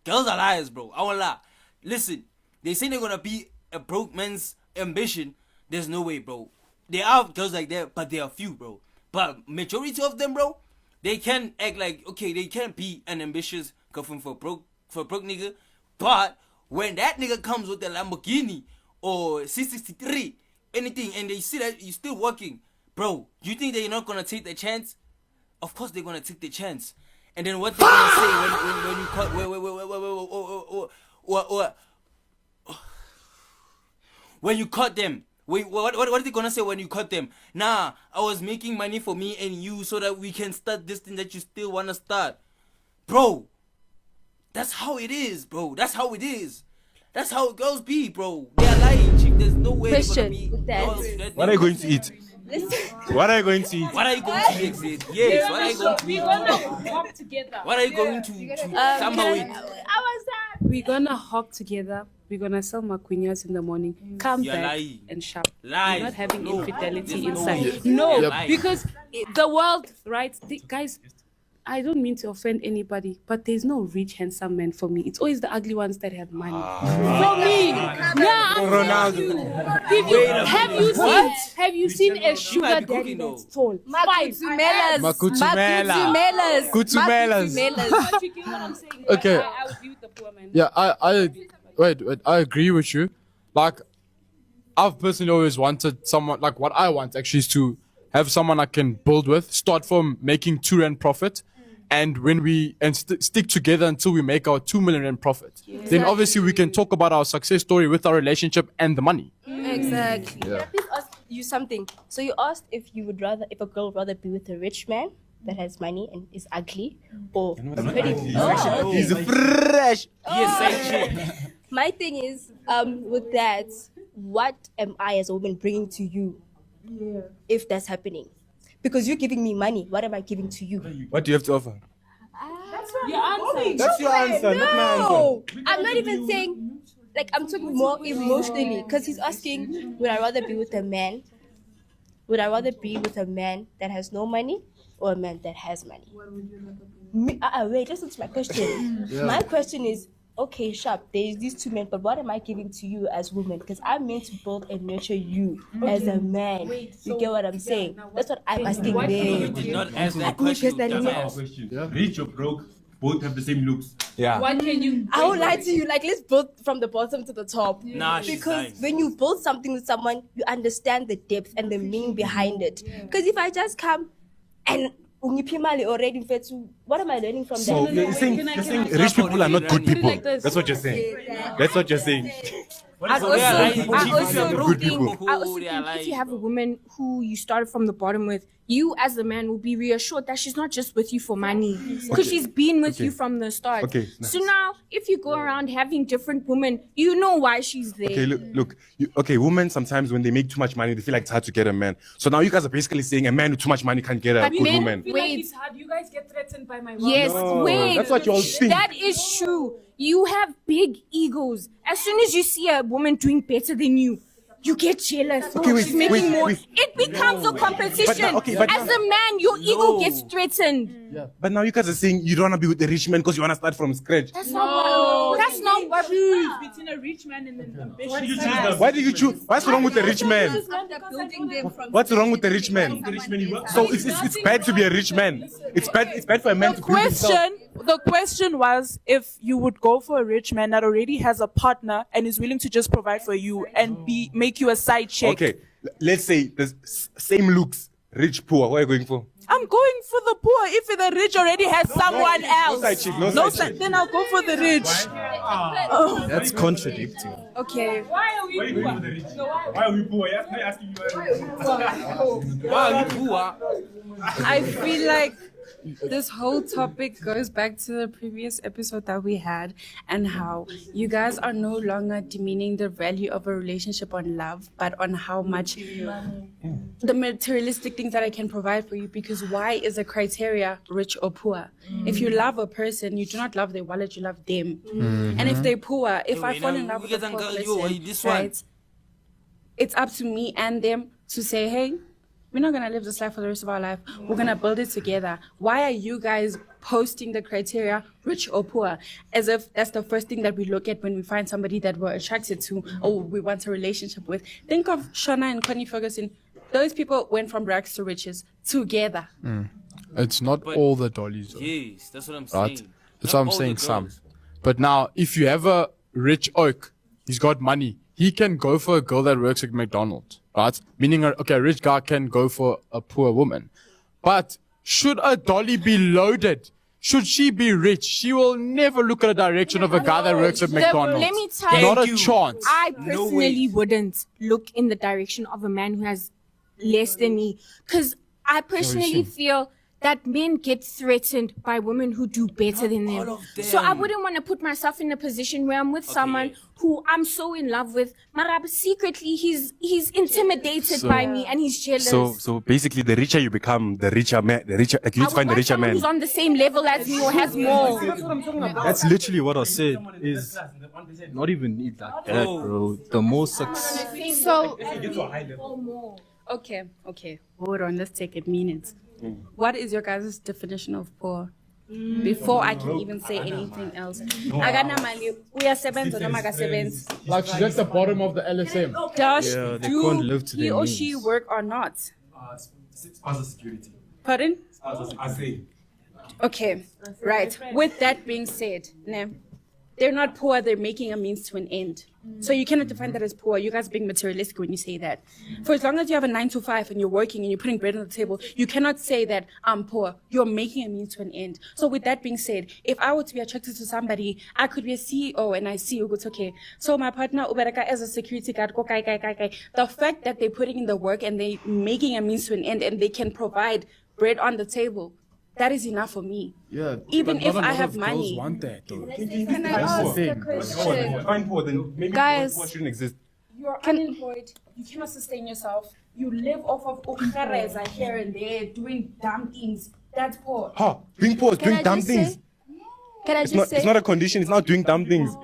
Girls are liars, bro. I won't lie. Listen, they say they're gonna be a broke man's ambition. There's no way, bro. There are girls like that, but there are few, bro. But majority of them, bro, they can act like, okay, they can be an ambitious girlfriend for a broke nigga. But when that nigga comes with a Lamborghini or C63, anything, and they see that you're still working, bro, you think they're not gonna take the chance? Of course they're gonna take the chance. And then what they're gonna say when you cut when you cut them? Wait, what are they gonna say when you cut them? Nah, I was making money for me and you so that we can start this thing that you still wanna start. Bro, that's how it is, bro. That's how it is. That's how girls be, bro. They are lying, chief. There's no way they're gonna Question be with that. girls that What are you going to eat? Listen. What are you going to eat? What are you going to exit? Yes, what are you going to We're gonna hop together. What are you going to samba with? We're gonna hop together. We're gonna sell maquinas in the morning. Come You're back lying. and shop. Lies. We're not having No. infidelity There's no inside. way. No, You're lying. because the world, right? Guys, I don't mean to offend anybody, but there's no rich, handsome men for me. It's always the ugly ones that have money. For me, have you seen a sugar might be daddy cooking, though. that's tall? Makutumelas. Makutumelas. Kutumelas. Makutumelas. Okay. I would be with the poor man. Yeah, I agree with you. Like, I've personally always wanted someone, like what I want actually is to have someone I can build with, start from making 2 rand profit, and when we stick together until we make our 2 million rand profit. Then obviously we can talk about our success story with our relationship and the money. Exactly. Yeah. Can I please ask you something? So you asked if a girl would rather be with a rich man that has money and is ugly, or pretty. He's fresh. My thing is, with that, what am I as a woman bringing to you? If that's happening, because you're giving me money, what am I giving to you? What do you have to offer? Your answer. That's your answer, not my answer. No, I'm not even saying. Like, I'm talking more emotionally, because he's asking, would I rather be with a man? Would I rather be with a man that has no money or a man that has money? Wait, listen to my question. My question is, okay, sharp, there's these two men, but what am I giving to you as women? Because I'm meant to build and nurture you as a man. You get what I'm saying? That's what I'm asking You there. did not ask that question, question. you dumbass. Rich or broke, both have the same looks. Yeah. What can you? I would lie to you. Like, let's build from the bottom to the top. Nah, she's because lying. when you build something with someone, you understand the depth and the meaning behind it. Because if I just come and ungipimali already, mfethu, what am I learning from So that? you're saying rich people are not good people. That's what you're saying. That's what you're saying. I So they are lying. also Good people. think if you have a woman who you started from the bottom with, you as a man will be reassured that she's not just with you for money, because she's been with you from the start. Okay, So now, if you go around having different women, you know why she's there. Okay, look. Women sometimes when they make too much money, they feel like it's hard to get a man. So now you guys are basically saying a man with too much money can't get a But good men- woman. feel like it's hard. You guys get threatened by my mom. Yes, No, wait. that's what you all think. That is true. You have big egos. As soon as you see a woman doing better than you, you get jealous. Okay, wait, She's making wait, more. wait. It becomes a competition. But As a man, your ego gets threatened. But now you guys are saying you don't want to be with the rich man because you want to start from scratch. That's not what choose between a rich man and an ambitious. Why did you choose? What's wrong with the rich man? What's wrong with the rich man? So it's bad to be a rich man. It's bad for a man to build himself. The question was if you would go for a rich man that already has a partner and is willing to just provide for you and make you a side chick. Okay, let's say the same looks, rich, poor. What are you going for? I'm going for the poor. If the rich already has someone else, side chick, no side chick. then I'll go for the rich. Oh. That's contradicting. Okay. Why are we poor? Why are we poor? You're not asking me Why are you poor? I feel like this whole topic goes back to the previous episode that we had, and how you guys are no longer demeaning the value of a relationship on love, but on how much the materialistic things that I can provide for you. Because why is a criteria rich or poor? If you love a person, you do not love their wallet, you love them. And if they're poor, if I fall in love with a poor person, right, it's up to me and them to say, hey, we're not going to live this life for the rest of our life. We're going to build it together. Why are you guys posting the criteria rich or poor as if that's the first thing that we look at when we find somebody that we're attracted to or we want a relationship with? Think of Shona and Connie Ferguson. Those people went from rags to riches together. It's not all the dollies. Yes, that's what I'm Right? saying. That's Not what I'm all saying, the some. girls. But now, if you have a rich oak, he's got money. He can go for a girl that works at McDonald's, right? Meaning, a rich guy can go for a poor woman. But should a dolly be loaded? Should she be rich? She will never look at the direction of a guy that works at McDonald's. Let me tell you. Not a chance. I personally wouldn't look in the direction of a man who has less than me. Because I personally feel that men get threatened by women who do better than them. So I wouldn't want to put myself in a position where I'm with someone who I'm so in love with, but secretly he's intimidated by me and he's jealous. So basically, the richer you become, the richer man, like you need to find the richer man. Who's on the same level as me or has more. That's literally what I said. Is not even need like that, bro. The more success. So Okay. Hold on, let's take a minute. What is your guys' definition of poor? Before I can even say anything else. Akanamali, uyasebenza noma akasebenzi? Like she's at the bottom of the LSM. Does Yeah, they can't live to he their or means. she work or not? Spousal security. Pardon? I say. Okay, right. With that being said, they're not poor, they're making a means to an end. So you cannot define that as poor. You guys are being materialistic when you say that. For as long as you have a 9 to 5 and you're working and you're putting bread on the table, you cannot say that I'm poor. You're making a means to an end. So with that being said, if I were to be attracted to somebody, I could be a CEO and I see it's okay. So my partner Ubereka as a security guard, the fact that they're putting in the work and they're making a means to an end and they can provide bread on the table, that is enough for me. Yeah. Even but if not a I lot have of money. girls want that, though. Can I ask a question? Find poor, then maybe Guys. poor shouldn't exist. You're unemployed. You cannot sustain yourself. You live off of ukhareza here and there, doing dumb things. That's poor. Being poor is Can I doing dumb just things. say- Can I It's just say? not a condition. It's not doing dumb things.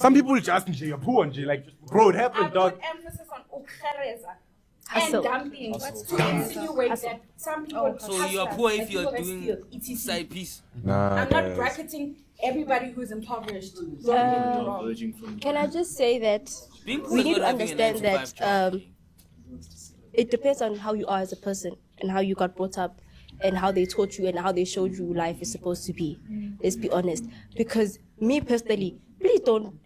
Some people just you're poor, like bro, it happened, dog. Emphasis on ukhareza. Hustle. dumping. To insinuate that some people. So you are hustlers, poor like if you people are that doing steal, etc. side piece. Nah, I'm not guys. bracketing everybody who's impoverished. Can I just say that Being poor we is need to not having a understand 9 to 5 that job. it depends on how you are as a person and how you got brought up and how they taught you and how they showed you life is supposed to be. Let's be honest. Because me personally, please don't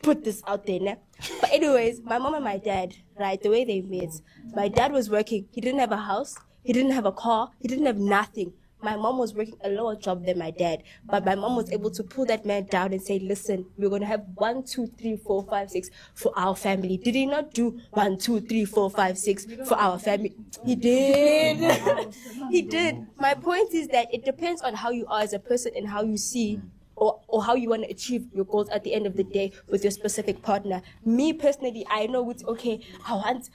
put this out there, nah? But anyways, my mom and my dad, right, the way they met, my dad was working. He didn't have a house. He didn't have a car. He didn't have nothing. My mom was working a lower job than my dad, but my mom was able to pull that man down and say, listen, we're going to have 1, 2, 3, 4, 5, 6 for our family. Did he not do 1, 2, 3, 4, 5, 6 for our family? He did. He did. My point is that it depends on how you are as a person and how you see or how you want to achieve your goals at the end of the day with your specific partner. Me personally, I know it's okay. I want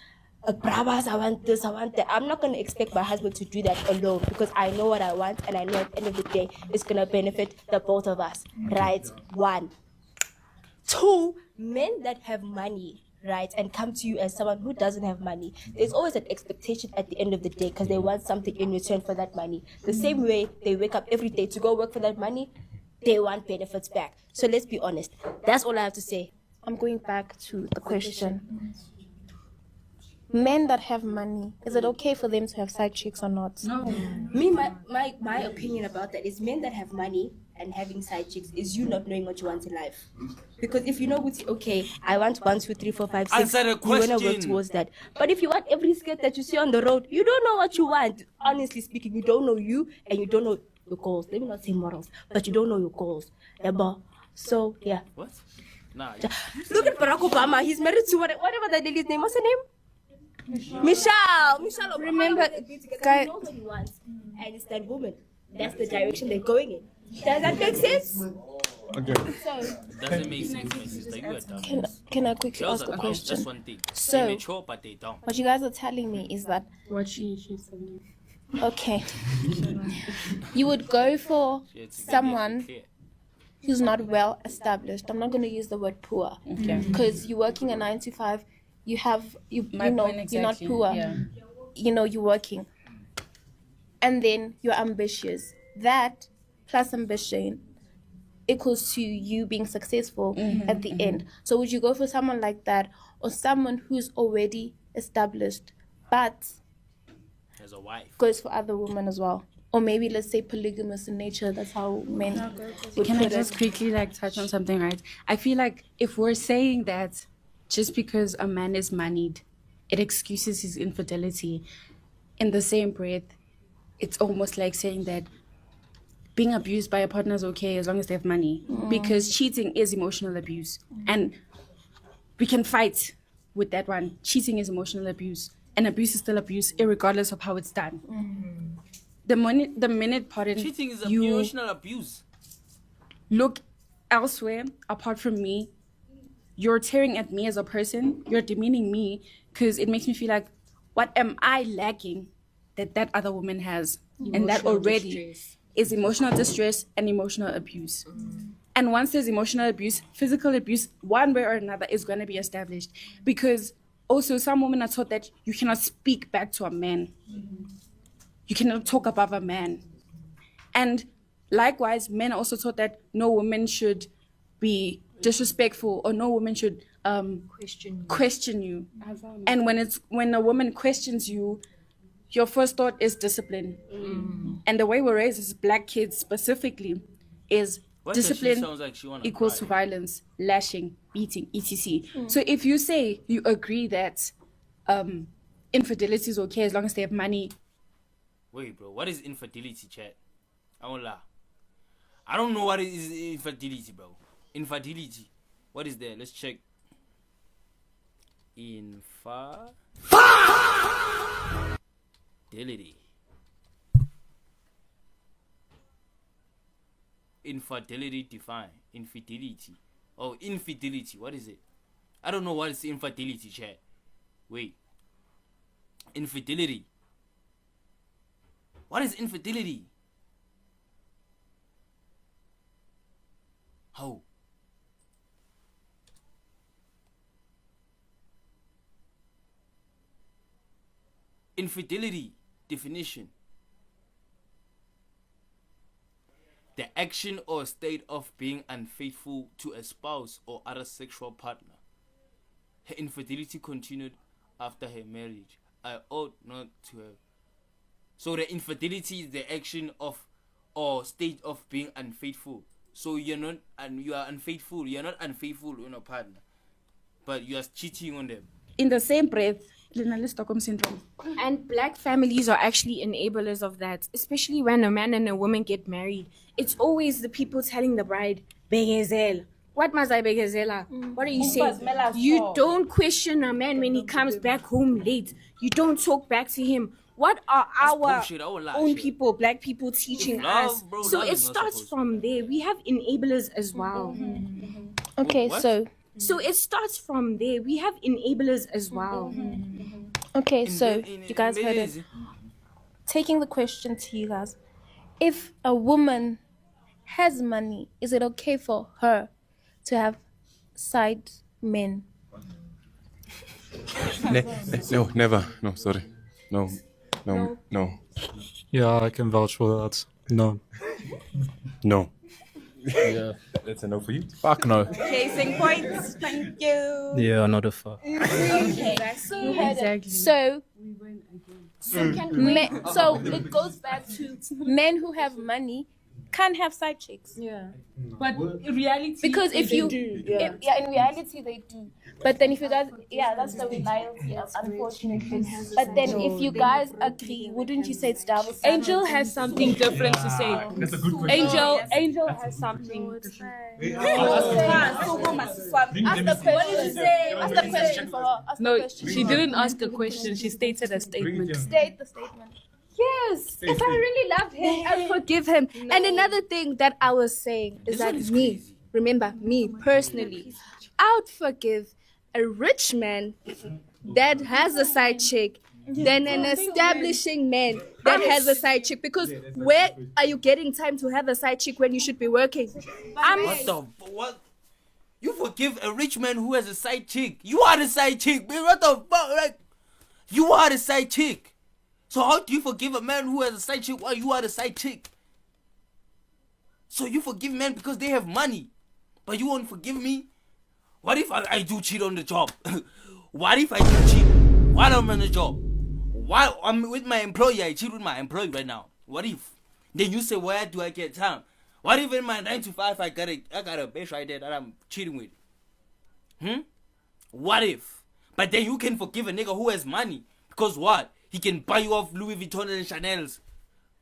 bravas, I want this, I want that. I'm not going to expect my husband to do that alone because I know what I want and I know at the end of the day it's going to benefit the both of us, right? 1. 2, men that have money, right, and come to you as someone who doesn't have money, there's always an expectation at the end of the day because they want something in return for that money. The same way they wake up every day to go work for that money, they want benefits back. So let's be honest. That's all I have to say. I'm going back to the question. Men that have money, is it okay for them to have side chicks or not? No. Me, my opinion about that is men that have money and having side chicks is you not knowing what you want in life. Because if you know what's okay, I want 1, 2, 3, 4, 5, 6, Answer the you wanna work question. towards that. But if you want every skirt that you see on the road, you don't know what you want. Honestly speaking, you don't know you and you don't know your goals. Let me not say morals, but you don't know your goals. Yeah, but so yeah. What? Nah. Look at Barack Obama. He's married to whatever that lady's name. What's her name? Michelle. Michelle Obama. Remember, guy, he knows what he wants, and it's that woman. That's the direction they're going in. Does that make sense? Okay. Doesn't make sense, my sister. You are dumb. Can I quickly Girls ask a are dumb. question? That's one thing. So, They're mature, but they dumb. what you guys are telling me is that What she's saying. okay, you would go for someone who's not well established. I'm not going to use the word poor, Okay. because you're working a 9 to 5. You have you My know point you're not exactly, poor. yeah. You know you're working, and then you're ambitious. That plus ambition equals to you being successful at the end. So would you go for someone like that or someone who's already established but As a wife. goes for other women as well? Or maybe let's say polygamous in nature. That's how men would Can I put just it. quickly touch on something, right? I feel like if we're saying that just because a man is moneyed, it excuses his infidelity. In the same breath, it's almost like saying that being abused by a partner is okay as long as they have money, because cheating is emotional abuse, and we can fight with that one. Cheating is emotional abuse, and abuse is still abuse, irregardless of how it's done. The minute, pardon, Cheating is you emotional abuse. look elsewhere apart from me, you're tearing at me as a person, you're demeaning me, because it makes me feel like, what am I lacking that other woman has? And that Emotional already distress. is emotional distress and emotional abuse. And once there's emotional abuse, physical abuse, one way or another, is going to be established. Because also some women are taught that you cannot speak back to a man. You cannot talk above a man. And likewise, men are also taught that no woman should be disrespectful or no woman should question you. And when a woman questions you, your first thought is discipline. And the way we're raised as black kids specifically is Why does she discipline sounds like she wanna equals to cry? violence, lashing, beating, etc. So if you say you agree that infidelity is okay as long as they have money, Wait, bro. What is infidelity, chat? I won't lie. I don't know what is infidelity, bro. Infidelity. What is there? Let's check. Infidelity. Infidelity defined. Infidelity. Oh, infidelity. What is it? I don't know what is infidelity, chat. Wait. Infidelity. What is infidelity? How? Infidelity definition: the action or state of being unfaithful to a spouse or other sexual partner. Her infidelity continued after her marriage. I ought not to have. So the infidelity is the action of or state of being unfaithful. So you are unfaithful. You're not unfaithful in a partner, but you are cheating on them. In the same breath, Stockholm syndrome. And black families are actually enablers of that, especially when a man and a woman get married. It's always the people telling the bride, Begezel. What must I begezela? What are you saying? You don't question a man when he comes back home late. You don't talk back to him. What are our bullshit. I will lie, own shit. people, black people, teaching Love, us? bro, So love it is not starts supposed from there. We have enablers as well. Okay, What? So it starts from there. We have enablers as well. Okay, so you guys heard it. Taking the question to you guys. If a woman has money, is it okay for her to have side men? No, never. No, sorry. No. Yeah, I can vouch for that. No. No. Yeah. That's a no for you. Fuck no. Casing points. Thank you. Yeah, not a fuck. Exactly. So it goes back to men who have money can't have side chicks. Yeah. But in reality, Because if they you, do, in reality they do. But then if you guys, that's the reality, unfortunately. But then if you guys agree, wouldn't you say it's double standard? Angel has something different to say. That's a good question. Angel has something. Ask the question. Ask the question for her. Ask the No, question she for her. didn't ask a question. She stated a statement. State the statement. Yes, if I really love him, I'll forgive him. And another thing that I was saying is that me personally, I would forgive a rich man that has a side chick than an establishing man that has a side chick. Because where are you getting time to have a side chick when you should be working? What? You forgive a rich man who has a side chick? You are the side chick, man. What the fuck? Like, you are the side chick. So how do you forgive a man who has a side chick while you are the side chick? So you forgive men because they have money, but you won't forgive me? What if I do cheat on the job? What if I do cheat while I'm on the job? While I'm with my employee, I cheat with my employee right now. What if? Then you say, where do I get time? What if in my 9 to 5 I got a bitch right there that I'm cheating with? What if? But then you can forgive a nigga who has money. Because what? He can buy you off Louis Vuitton and Chanel's.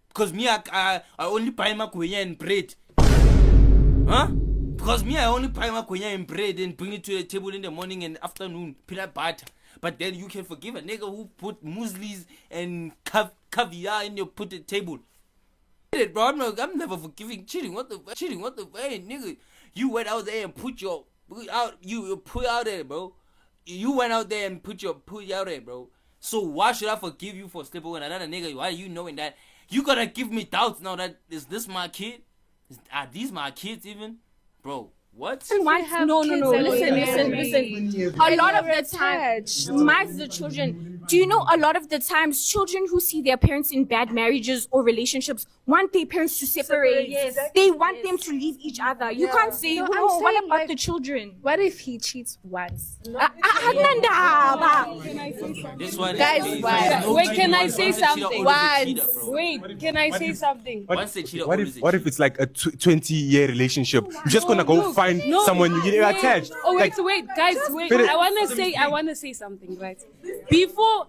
Because me, I only buy makwenya and bread. Huh? Because me, I only buy makwenya and bread and bring it to the table in the morning and afternoon. Peanut butter. But then you can forgive a nigga who put mueslis and caviar in your put at table. Bro, I'm never forgiving cheating. What the hey, nigga? You went out there and put out there, bro. You went out there and put out there, bro. So why should I forgive you for sleeping with another nigga? Why are you knowing that? You gotta give me doubts now that is this my kid? Are these my kids even? Bro, what? No. Listen. A lot of the time, the children. Do you know a lot of the times, children who see their parents in bad marriages or relationships want their parents to separate. Yes. They want them to leave each other. You can't say, No, no, I'm what saying, about like, the children? What if he cheats once? This one Guys, is why? no Wait, cheating can I once. say Once a cheater, something? always a cheater, Once. bro. Wait, can I say something? Once a cheater, always a What if it's like a 20-year relationship? You're just gonna go find someone you get attached. Oh wait, Like, guys, wait. Finish. I wanna say something, right? Before,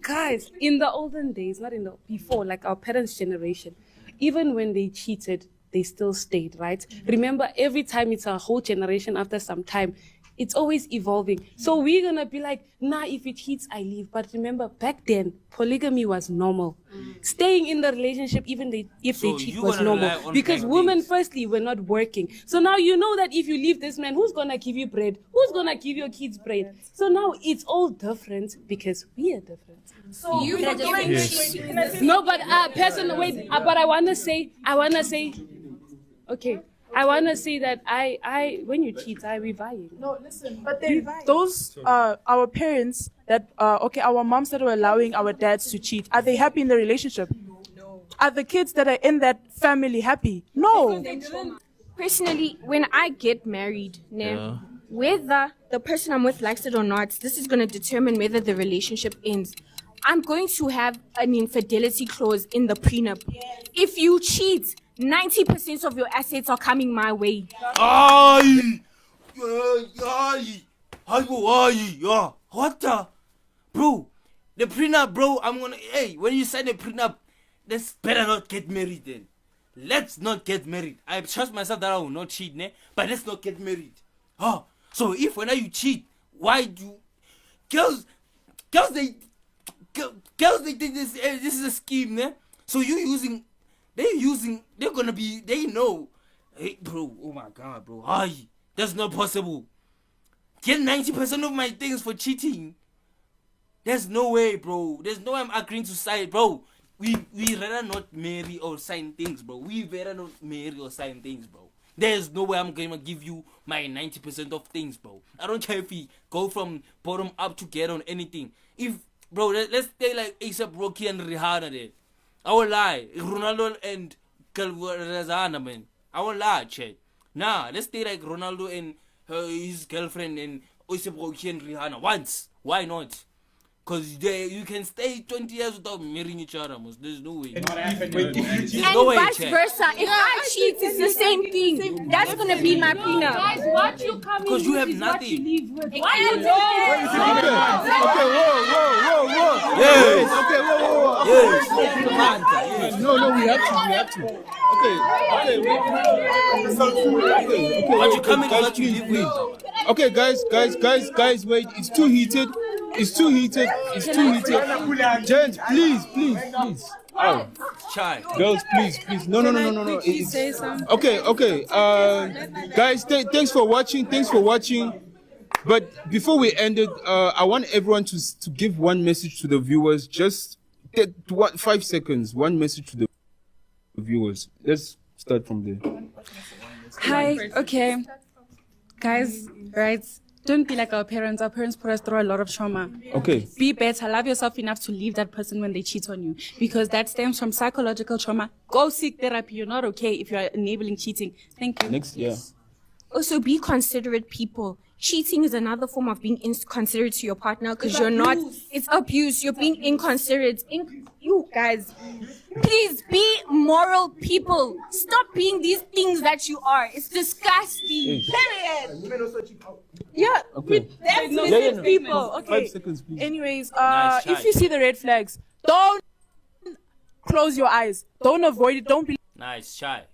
guys, in the olden days, before, like our parents' generation, even when they cheated, they still stayed, right? Remember, every time it's a whole generation after some time, it's always evolving. So we're gonna be like, nah, if it cheats, I leave. But remember, back then, polygamy was normal. Staying in the relationship, even if they cheat, you was gonna rely normal. on Because back women, things. firstly, were not working. So now you know that if you leave this man, who's gonna give you bread? Who's gonna give your kids bread? So now it's all different because we are different. So you No, but but I wanna say, okay, I want to say that when you cheat, we vying. No, listen, but those our parents that okay, our moms that were allowing our dads to cheat. Are they happy in the relationship? No. Are the kids that are in that family happy? No. Personally, when I get married, whether the person I'm with likes it or not, this is going to determine whether the relationship ends. I'm going to have an infidelity clause in the prenup. If you cheat, 90% of your assets are coming my way. Aye! What the? Bro, the prenup, bro, hey, when you sign a prenup, let's better not get married then. Let's not get married. I trust myself that I will not cheat, but let's not get married. So if when you cheat, why do girls they think this is a scheme, So they're gonna be, they know. Hey, bro, oh my God, bro. That's not possible. Get 90% of my things for cheating. There's no way, bro. There's no way I'm agreeing to sign, bro. We rather not marry or sign things, bro. We rather not marry or sign things, bro. There's no way I'm gonna give you my 90% of things, bro. I don't care if we go from bottom up to get on anything. If, bro, let's stay like A$AP Rocky and Rihanna there. I won't lie. Ronaldo and Razana, man. I won't lie, chat. Nah, let's stay like Ronaldo and his girlfriend and A$AP Rocky and Rihanna once. Why not? Because you can stay 20 years without marrying each other, most. There's no way. There's no way, vice chat. versa. If I cheat, it's the same thing. That's going to be my prenup. Guys, what you coming Because you with have is nothing. what you leave with. Why Why you you doing Yes. No, we have to. Okay. What you coming with, what you live with. Okay, guys, wait. It's too heated. Gents, please. Oh, girls, please. No. Okay. Guys, thanks for watching. But before we end it, I want everyone to give one message to the viewers. Just 5 seconds. One message to the viewers. Let's start from there. Hi, okay. Guys, right? Don't be like our parents. Our parents put us through a lot of trauma. Okay. Be better. Love yourself enough to leave that person when they cheat on you. Because that stems from psychological trauma. Go seek therapy. You're not okay if you're enabling cheating. Thank you. Next, yeah. Also, be considerate people. Cheating is another form of being inconsiderate to your partner because you're not. It's abuse. You're being inconsiderate. You guys, please be moral people. Stop being these things that you are. It's disgusting. Period. Yeah, Okay. definitely people. Okay. 5 seconds, please. Anyways, Nice if try. you see the red flags, don't close your eyes. Don't avoid it. Don't be Nice, shy.